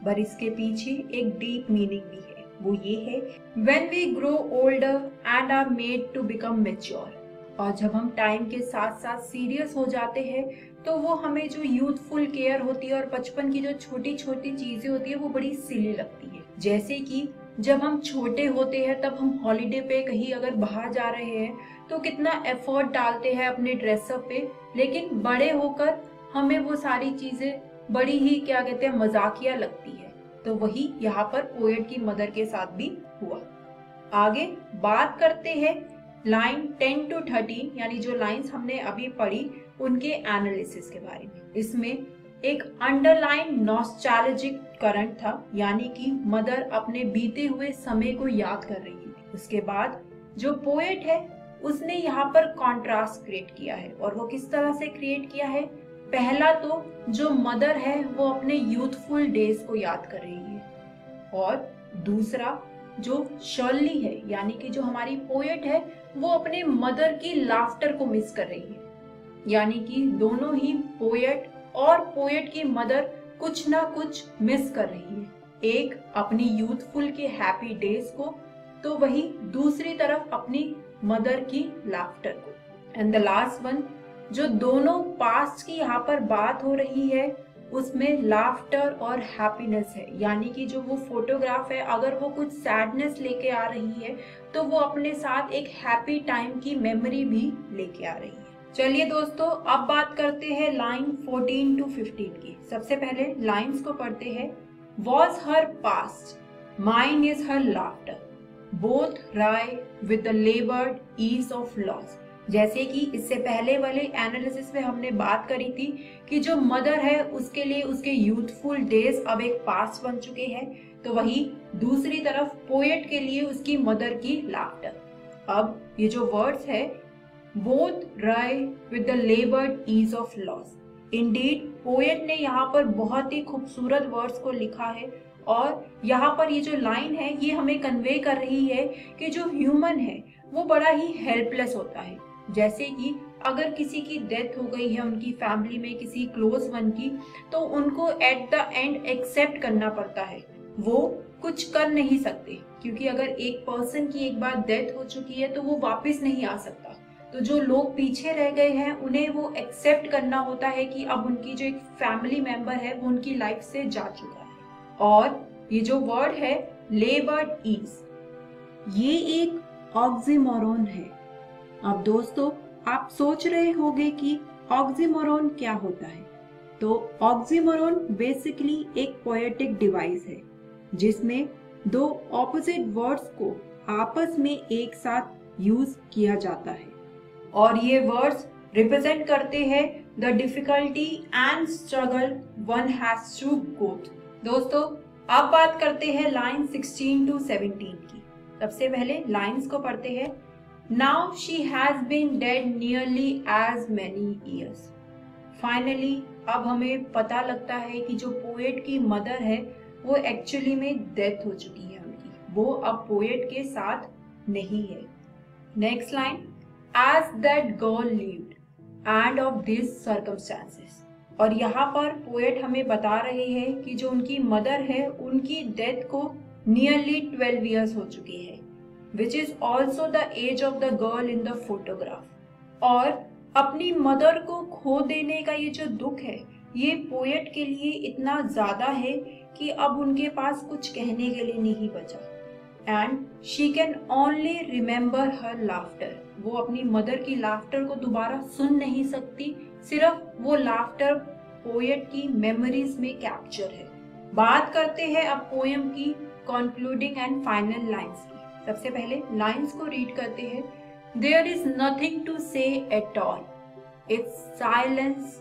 पर इसके पीछे एक डीप मीनिंग भी है। वो ये है when we grow older and are made to become mature. और जब हम टाइम के साथ साथ सीरियस हो जाते हैं तो वो हमें जो यूथफुल केयर होती है और बचपन की जो छोटी छोटी चीजें होती है वो बड़ी सिली लगती है। जैसे कि जब हम छोटे होते हैं तब हम हॉलिडे पे कहीं अगर बाहर जा रहे हैं तो कितना एफर्ट डालते हैं अपने ड्रेसअप पे, लेकिन बड़े होकर हमें वो सारी चीजें बड़ी ही क्या कहते हैं मजाकिया लगती है। तो वही यहाँ पर पोएट की मदर के साथ भी हुआ। आगे बात करते हैं लाइन 10 to 13 यानी जो लाइंस हमने अभी पढ़ी उनके एनालिसिस के बारे में। इसमें एक अंडरलाइन नॉस्टैल्जिक करंट था, यानी कि मदर अपने बीते हुए समय को याद कर रही थी। उसके बाद जो पोएट है उसने यहाँ पर कॉन्ट्रास्ट क्रिएट किया है। और वो किस तरह से क्रिएट किया है? पहला तो जो मदर है वो अपने यूथफुल डेज को याद कर रही है, और दूसरा जो शर्ली है यानी कि जो हमारी पोएट है वो अपने मदर की लाफ्टर को मिस कर रही है। यानी कि दोनों ही पोएट और पोएट की मदर कुछ ना कुछ मिस कर रही है, एक अपनी यूथफुल के हैप्पी डेज को, तो वही दूसरी तरफ अपनी मदर की लाफ्टर को। एंड द लास्ट वन, जो दोनों पास्ट की यहाँ पर बात हो रही है उसमें लाफ्टर और हैप्पीनेस है, यानी कि जो वो फोटोग्राफ है अगर वो कुछ सैडनेस लेके आ रही है तो वो अपने साथ एक हैप्पी टाइम की मेमोरी भी लेके आ रही है। चलिए दोस्तों, अब बात करते हैं लाइन 14 to 15 की। सबसे पहले लाइंस को पढ़ते हैं। Was her past, mine is her laughter, both rye with the labored ease of loss। जैसे कि इससे पहले वाले एनालिसिस में हमने बात करी थी कि जो मदर है उसके लिए उसके यूथफुल डेज अब एक पास्ट बन चुके हैं, तो वही दूसरी तरफ पोएट के लिए उसकी मदर की लाफ्टर। अब ये जो वर्ड्स है, both rye with the labored ease of loss। Indeed poet ने यहाँ पर बहुत ही खूबसूरत वर्ड्स को लिखा है और यहाँ पर ये जो लाइन है ये हमें कन्वे कर रही है कि जो ह्यूमन है वो बड़ा ही हेल्पलेस होता है। जैसे कि अगर किसी की डेथ हो गई है उनकी फैमिली में किसी क्लोज वन की, तो उनको एट द एंड एक्सेप्ट करना पड़ता है, वो कुछ कर नहीं सकते, क्योंकि अगर एक पर्सन की एक बार डेथ हो चुकी है तो वो वापस नहीं आ सकता। तो जो लोग पीछे रह गए हैं उन्हें वो एक्सेप्ट करना होता है कि अब उनकी जो एक फैमिली मेंबर है वो उनकी लाइफ से जा चुका है। और ये जो वर्ड है लेबर्ड ईज, ये एक ऑक्सीमोरॉन है। अब दोस्तों आप सोच रहे होंगे कि ऑक्सीमोरॉन क्या होता है। तो ऑक्सीमोरॉन बेसिकली एक पोएटिक डिवाइस है जिसमें दो ऑपोजिट वर्ड्स को आपस में एक साथ यूज किया जाता है और ये वर्ड्स रिप्रेजेंट करते हैं the difficulty and struggle one has to go through. दोस्तों अब बात करते हैं लाइन 16 to 17 की। सबसे पहले लाइंस को पढ़ते हैं। Now she has been dead nearly as many years. Finally अब हमें पता लगता है कि जो पोएट की मदर है वो एक्चुअली में डेथ हो चुकी है उनकी, वो अब पोएट के साथ नहीं है। Next line, as that girl lived and of these circumstances। और यहाँ पर पोएट हमें बता रहे हैं कि जो उनकी मदर है उनकी डेथ को नियरली 12 years हो चुकी है, which is also the age of the girl in the photograph। और अपनी मदर को खो देने का ये जो दुख है ये पोएट के लिए इतना ज्यादा है कि अब उनके पास कुछ कहने के लिए नहीं बचा। And she can only remember her laughter. वो अपनी मदर की लाफ्टर को दोबारा सुन नहीं सकती, सिर्फ वो लाफ्टर पोएट की मेमोरीज में कैप्चर है। बात करते हैं अब पोएम की कंक्लूडिंग एंड फाइनल लाइंस की। सबसे पहले लाइंस को रीड करते हैं। देयर इज नथिंग टू से at all, it's silence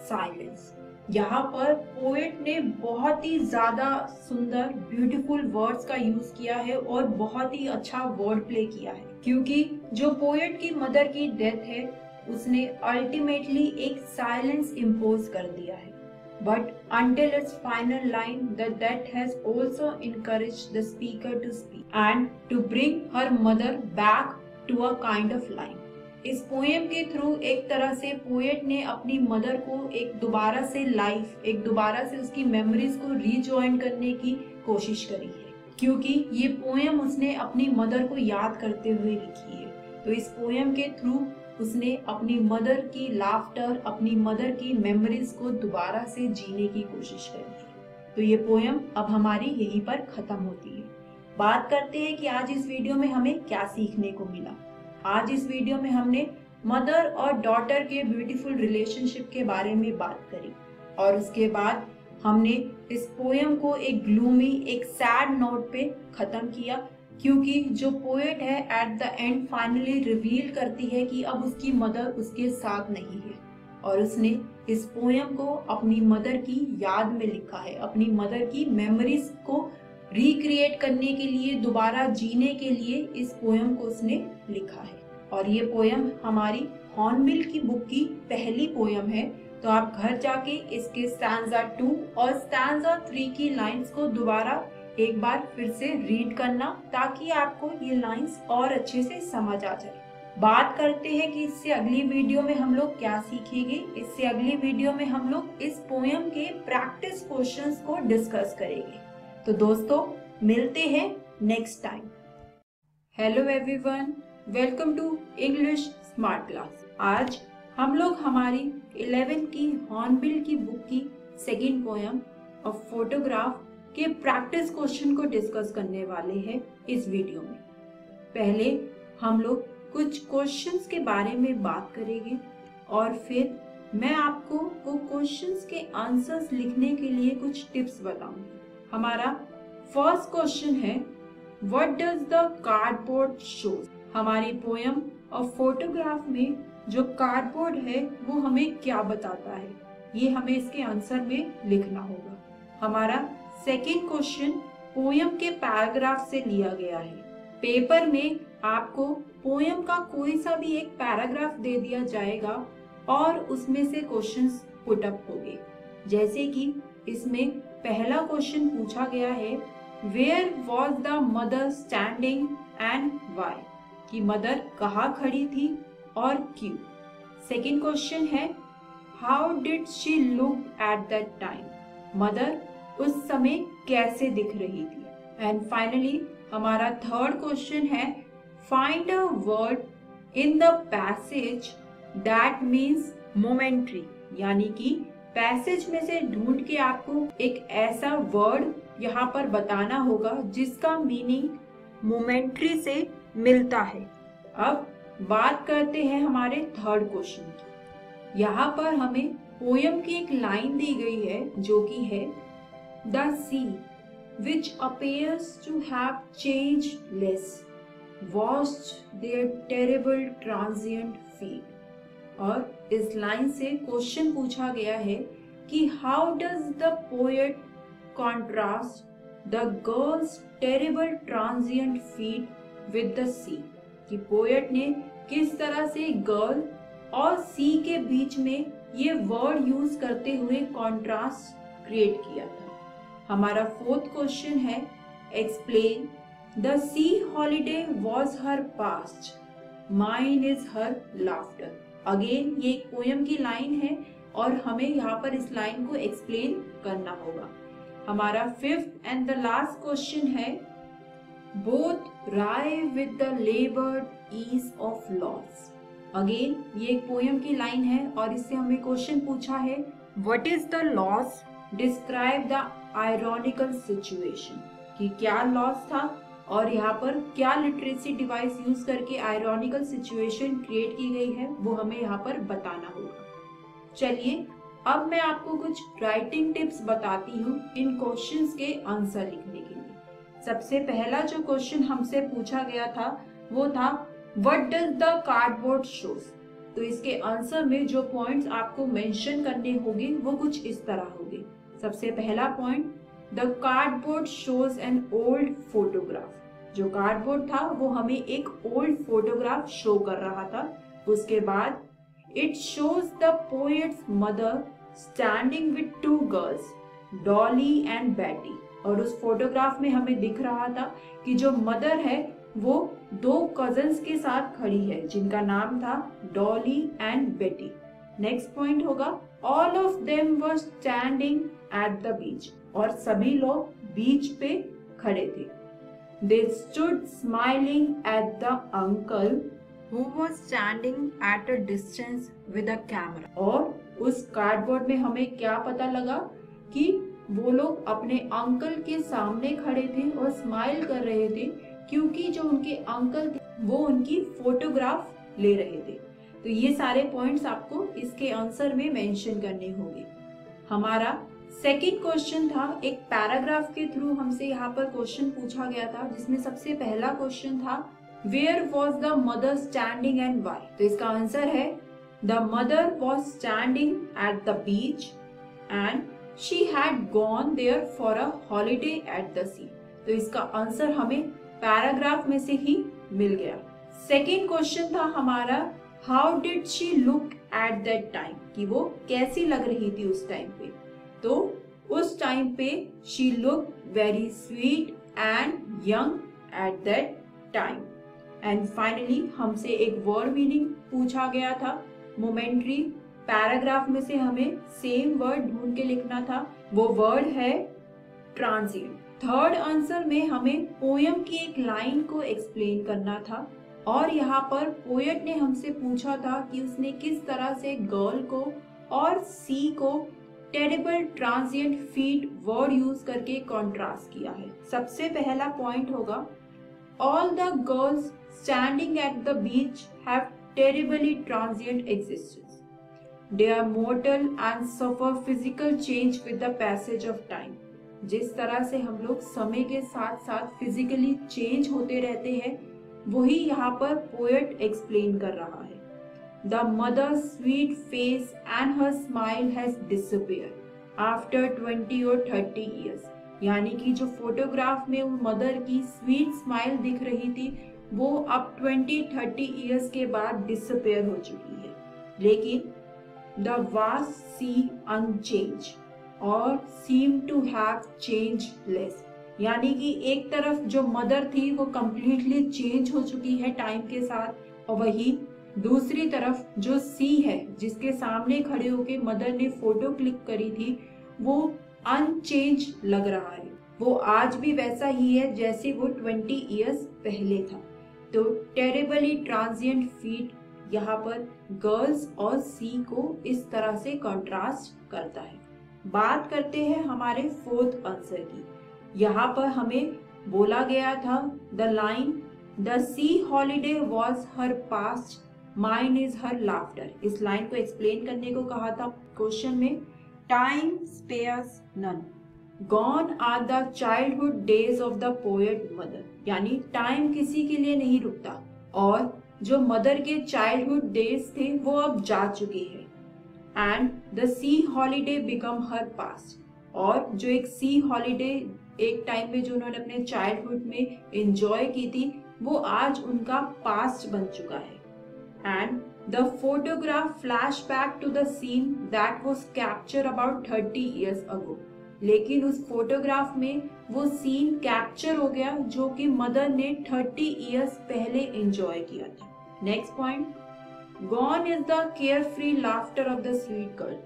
silence. यहाँ पर पोएट ने बहुत ही ज्यादा सुंदर ब्यूटीफुल वर्ड्स का यूज किया है और बहुत ही अच्छा वर्ड प्ले किया है, क्योंकि जो पोएट की मदर की डेथ है उसने अल्टीमेटली एक साइलेंस इम्पोज कर दिया है। But until its final line, the death has also encouraged the speaker to speak and to bring her mother back to a kind of life। इस poem के through एक तरह से पोएट ने अपनी मदर को एक दोबारा से लाइफ, एक दोबारा से उसकी मेमोरीज को रीजॉइन करने की कोशिश करी है, क्योंकि ये पोएम उसने अपनी मदर को याद करते हुए लिखी है। तो इस पोएम के थ्रू उसने अपनी मदर की लाफ्टर, अपनी मदर की मेमोरीज को दोबारा से जीने की कोशिश करी है। तो ये पोएम अब हमारी यहीं पर खत्म होती है। बात करते हैं कि आज इस वीडियो में हमें क्या सीखने को मिला। आज इस वीडियो में हमने मदर और डॉटर के ब्यूटीफुल रिलेशनशिप के बारे में बात करी और उसके बाद हमने इस पोएम को एक ग्लूमी, एक सैड नोट पे खत्म किया, क्योंकि जो पोएट है at the end finally reveal करती है कि अब उसकी मदर उसके साथ नहीं है और उसने इस पोएम को अपनी मदर की याद में लिखा है, अपनी मदर की मेमोरीज को रिक्रिएट करने के लिए, दोबारा जीने के लिए इस पोएम को उसने लिखा है। और ये पोएम हमारी हॉर्नबिल की बुक की पहली पोएम है। तो आप घर जाके इसके स्टैंजा 2 और स्टैंजा 3 की लाइंस को दोबारा एक बार फिर से रीड करना, ताकि आपको ये लाइंस और अच्छे से समझ आ जाए। बात करते हैं कि इससे अगली वीडियो में हम लोग क्या सीखेंगे। इससे अगली वीडियो में हम लोग इस पोएम के प्रैक्टिस क्वेश्चंस को डिस्कस करेंगे। तो दोस्तों मिलते हैं next time. Hello everyone, welcome to English smart class. आज हम लोग हमारी 11 की हॉर्नबिल की बुक की सेकंड पोयम अ फोटोग्राफ के प्रैक्टिस क्वेश्चन को डिस्कस करने वाले हैं इस वीडियो में। पहले हम लोग कुछ क्वेश्चंस के बारे में बात करेंगे और फिर मैं आपको वो क्वेश्चंस के आंसर्स लिखने के लिए कुछ टिप्स बताऊंगी। हमारा फर्स्ट क्वेश्चन है, what does the cardboard show? हमारी पोयम और फोटोग्राफ में जो कार्डबोर्ड है वो हमें क्या बताता है, ये हमें इसके आंसर में लिखना होगा। हमारा सेकेंड क्वेश्चन पोयम के पैराग्राफ से लिया गया है। पेपर में आपको पोयम का कोई सा भी एक पैराग्राफ दे दिया जाएगा और उसमें से क्वेश्चंस पुट अप होंगे। जैसे कि इसमें पहला क्वेश्चन पूछा गया है, where was the mother standing and why? कि मदर कहाँ खड़ी थी और क्यों। सेकेंड क्वेश्चन है, how did she look at that time? Mother उस समय कैसे दिख रही थी। एंड फाइनली हमारा थर्ड क्वेश्चन है, find a word in the passage that means momentary. यानी कि पैसेज में से ढूंढ के आपको एक ऐसा वर्ड यहाँ पर बताना होगा जिसका मीनिंग मोमेंट्री से मिलता है। अब बात करते हैं हमारे थर्ड क्वेश्चन की। यहाँ पर हमें पोयम की एक लाइन दी गई है जो कि है, the sea which appears to have changed less washed their terrible transient feet। और इस लाइन से क्वेश्चन पूछा गया है कि how does the poet contrast the girl's terrible transient feet with the sea? कि पोएट ने किस तरह से गर्ल और सी के बीच में ये वर्ड यूज करते हुए कॉन्ट्रास्ट क्रिएट किया था। हमारा फोर्थ क्वेश्चन है, explain the sea holiday was her past mine is her laughter. Again ये एक पोयम की लाइन है और हमें यहाँ पर इस लाइन को एक्सप्लेन करना होगा। हमारा fifth and the last question है, both rhyme with the laboured ease of loss. Again ये एक पोयम की लाइन है और इससे हमें क्वेश्चन पूछा है, what is the loss? Describe the ironical situation. कि क्या लॉस था और यहाँ पर क्या लिटरेसी डिवाइस यूज करके आयरॉनिकल सिचुएशन क्रिएट की गई है वो हमें यहाँ पर बताना होगा। चलिए अब मैं आपको कुछ राइटिंग टिप्स बताती हूँ इन क्वेश्चंस के आंसर लिखने के लिए। सबसे पहला जो क्वेश्चन हमसे पूछा गया था वो था, what does the cardboard shows? तो इसके आंसर में जो पॉइंट्स आपको मेंशन करने होंगे वो कुछ इस तरह होंगे। सबसे पहला point, the cardboard shows an old photograph. जो कार्डबोर्ड था वो हमें एक ओल्ड फोटोग्राफ शो कर रहा था। उसके बाद, it shows the poets mother standing with two girls Dolly and बेटी। और उस फोटोग्राफ में हमें दिख रहा था कि जो मदर है वो दो कजन्स के साथ खड़ी है जिनका नाम था डॉली एंड बेटी। नेक्स्ट पॉइंट होगा, all of them were standing at the बीच। और सभी लोग बीच पे खड़े थे। They stood smiling at the uncle who was standing at a distance with a camera. और उस कार्डबोर्ड में हमें क्या पता लगा कि वो लोग अपने अंकल के सामने खड़े थे और स्माइल कर रहे थे क्योंकि जो उनके अंकल थे वो उनकी फोटोग्राफ ले रहे थे। तो ये सारे पॉइंट्स आपको इसके आंसर में मेंशन करने होंगे। हमारा सेकंड क्वेश्चन था, एक पैराग्राफ के थ्रू हमसे यहाँ पर क्वेश्चन पूछा गया था जिसमें सबसे पहला क्वेश्चन था, where was the mother standing and why? तो इसका आंसर है, the mother was standing at the beach and she had gone there for a holiday at the sea. तो इसका आंसर हमें पैराग्राफ में से ही मिल गया। सेकेंड क्वेश्चन था हमारा, how did she look at that time? कि वो कैसी लग रही थी उस टाइम पे? तो उस टाइम पे she look very sweet and young eight that time. And finally हमसे एक वर्ड मीनिंग पूछा गया था, मोमेंट्री। पैराग्राफ में से हमें सेम वर्ड ढूंढ के लिखना था, वो वर्ड है ट्रांजिएंट। थर्ड आंसर में हमें पोयम की एक लाइन को एक्सप्लेन करना था और यहाँ पर पोएट ने हमसे पूछा था कि उसने किस तरह से गर्ल को और सी को terrible, transient, feet word use करके कॉन्ट्रास्ट किया है। सबसे पहला पॉइंट होगा all the girls standing at the beach have terribly transient existence. They are mortal and suffer physical change with the passage of time. जिस तरह से हम लोग समय के साथ साथ फिजिकली चेंज होते रहते हैं, वही यहाँ पर पोएट एक्सप्लेन कर रहा है। The mother's sweet face and her smile has disappeared after 20 or 30 years। यानी कि जो फोटोग्राफ में उन मदर की स्वीट स्माइल दिख रही थी, वो अब 20-30 इयर्स के बाद डिसअपेयर हो चुकी है। लेकिन the vast sea unchanged और seem to have changed less। यानी कि एक तरफ जो मदर थी वो कम्प्लीटली चेंज हो चुकी है टाइम के साथ, और वही दूसरी तरफ जो सी है जिसके सामने खड़े होके मदर ने फोटो क्लिक करी थी, वो अनचेंज लग रहा है। वो आज भी वैसा ही है जैसे वो 20 इयर्स पहले था। तो टेरिबली ट्रांजिएंट फीट यहाँ पर गर्ल्स और सी को इस तरह से कंट्रास्ट करता है। बात करते हैं हमारे फोर्थ आंसर की। यहाँ पर हमें बोला गया था the line the sea holiday was her past, mine is her laughter. इस लाइन को एक्सप्लेन करने को कहा था क्वेश्चन में। Time spares none, gone are the childhood days of the poet mother. यानी टाइम किसी के लिए नहीं रुकता, और जो मदर के चाइल्डहुड डेज थे वो अब जा चुके हैं। And the sea holiday become her past, और जो एक सी हॉलीडे एक टाइम में जो उन्होंने अपने चाइल्डहुड में एंजॉय की थी, वो आज उनका पास्ट बन चुका है। And the photograph flash back to the scene that was captured about 30 years ago. लेकिन उस फोटोग्राफ में वो सीन कैप्चर हो गया जो कि मदर ने 30 इयर्स पहले एंजॉय किया था। Next point, gone is the care free laughter of the sweet girl.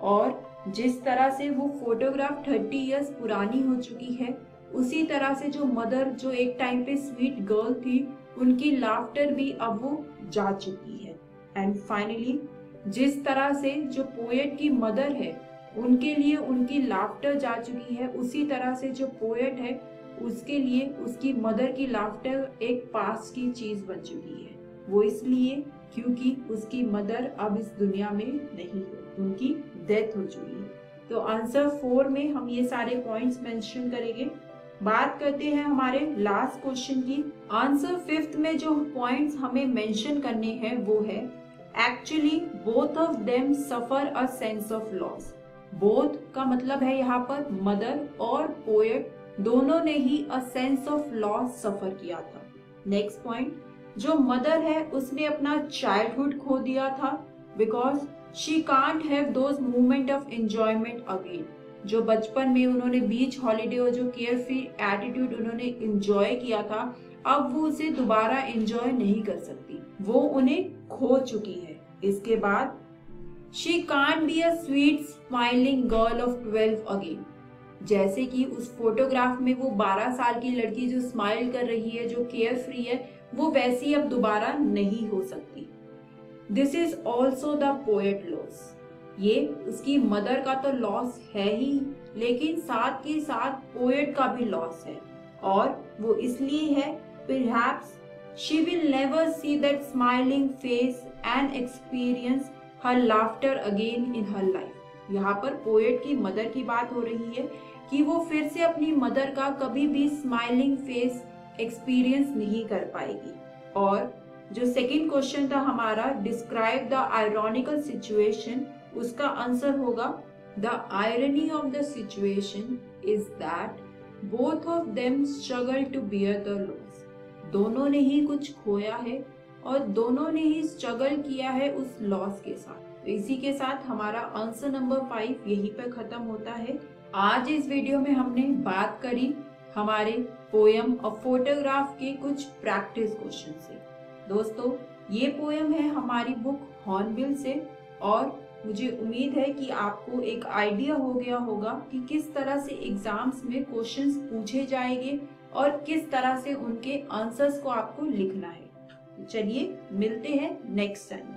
और जिस तरह से वो फोटोग्राफ 30 इयर्स पुरानी हो चुकी है, उसी तरह से जो मदर जो एक टाइम पे स्वीट गर्ल थी, उनकी लाफ्टर भी अब वो जा चुकी है। एंड फाइनली जिस तरह से जो पोएट की मदर है उनके लिए उनकी लाफ्टर जा चुकी है, उसी तरह से जो पोएट है उसके लिए उसकी मदर की लाफ्टर एक पास्ट की चीज बन चुकी है। वो इसलिए क्योंकि उसकी मदर अब इस दुनिया में नहीं है, उनकी डेथ हो चुकी है। तो आंसर 4 में हम ये सारे पॉइंट्स मेंशन करेंगे। बात करते हैं हमारे लास्ट क्वेश्चन की। आंसर 5th में जो पॉइंट्स हमें मेंशन करने हैं वो है actually both of them suffer a sense of loss. Both का मतलब है यहाँ पर मदर और पोएट दोनों ने ही अ सेंस ऑफ लॉस सफर किया था। नेक्स्ट पॉइंट, जो मदर है उसने अपना चाइल्डहुड खो दिया था because she can't have those moment of enjoyment again. जो बचपन में उन्होंने बीच हॉलीडे और जो केयर फ्री एटीट्यूड उन्होंने एंजॉय किया था, अब वो उसे दोबारा एंजॉय नहीं कर सकती, वो उन्हें खो चुकी है। इसके बाद she can't be a sweet smiling girl of 12 again. जैसे कि उस फोटोग्राफ में वो 12 साल की लड़की जो स्माइल कर रही है, जो केयर फ्री है, वो वैसी अब दोबारा नहीं हो सकती। This is also the poet loss. ये उसकी मदर का तो लॉस है ही, लेकिन साथ के साथ पोएट का भी लॉस है, और वो इसलिए है perhaps she will never see that smiling face and experience her laughter again in her life। यहाँ पर पोएट की मदर की बात हो रही है कि वो फिर से अपनी मदर का कभी भी स्माइलिंग फेस एक्सपीरियंस नहीं कर पाएगी। और जो सेकंड क्वेश्चन था हमारा, डिस्क्राइब द आयरॉनिकल सिचुएशन, उसका आंसर होगा the irony of the situation is that both of them struggle to bear the loss. दोनों ने ही कुछ खोया है और दोनों ने ही स्ट्रगल किया है उस लॉस के साथ। तो इसी के साथ हमारा आंसर नंबर 5 यहीं पर खत्म होता है। आज इस वीडियो में हमने बात करी हमारे पोयम और फोटोग्राफ के कुछ प्रैक्टिस क्वेश्चन से। दोस्तों, ये पोयम है हमारी बुक हॉर्नबिल से, और मुझे उम्मीद है कि आपको एक आइडिया हो गया होगा कि किस तरह से एग्जाम्स में क्वेश्चंस पूछे जाएंगे और किस तरह से उनके आंसर्स को आपको लिखना है। चलिए मिलते हैं नेक्स्ट टाइम।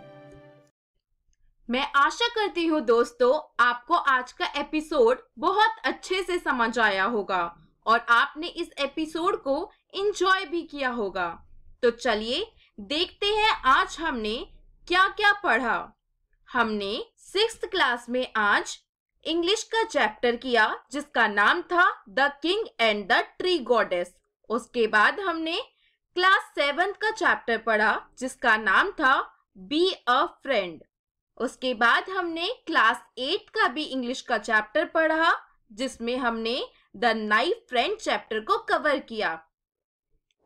मैं आशा करती हूँ दोस्तों आपको आज का एपिसोड बहुत अच्छे से समझ आया होगा और आपने इस एपिसोड को एंजॉय भी किया होगा। तो चलिए देखते हैं आज हमने क्या क्या पढ़ा। हमने 6th क्लास में आज इंग्लिश का चैप्टर किया जिसका नाम था the king and the tree goddess. उसके बाद हमने क्लास 7th का चैप्टर पढ़ा जिसका नाम था बी अ फ्रेंड। उसके बाद हमने क्लास 8 का भी इंग्लिश का चैप्टर पढ़ा जिसमें हमने द नाइफ फ्रेंड चैप्टर को कवर किया।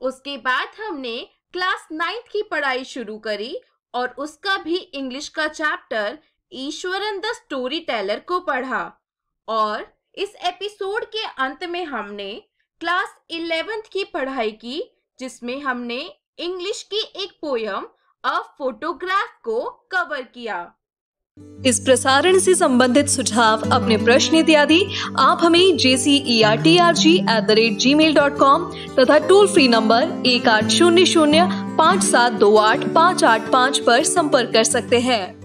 उसके बाद हमने क्लास 9th की पढ़ाई शुरू करी और उसका भी इंग्लिश का chapter Eswaran the story Taylor को पढ़ा। और इस एपिसोड के अंत में हमने क्लास 11th की पढ़ाई की जिसमें हमने इंग्लिश की एक पोयम अ फोटोग्राफ को कवर किया। इस प्रसारण से संबंधित सुझाव, अपने प्रश्न इत्यादि आप हमें jcerg@gmail.com तथा टोल फ्री नंबर 1800 5728 585 पर संपर्क कर सकते हैं।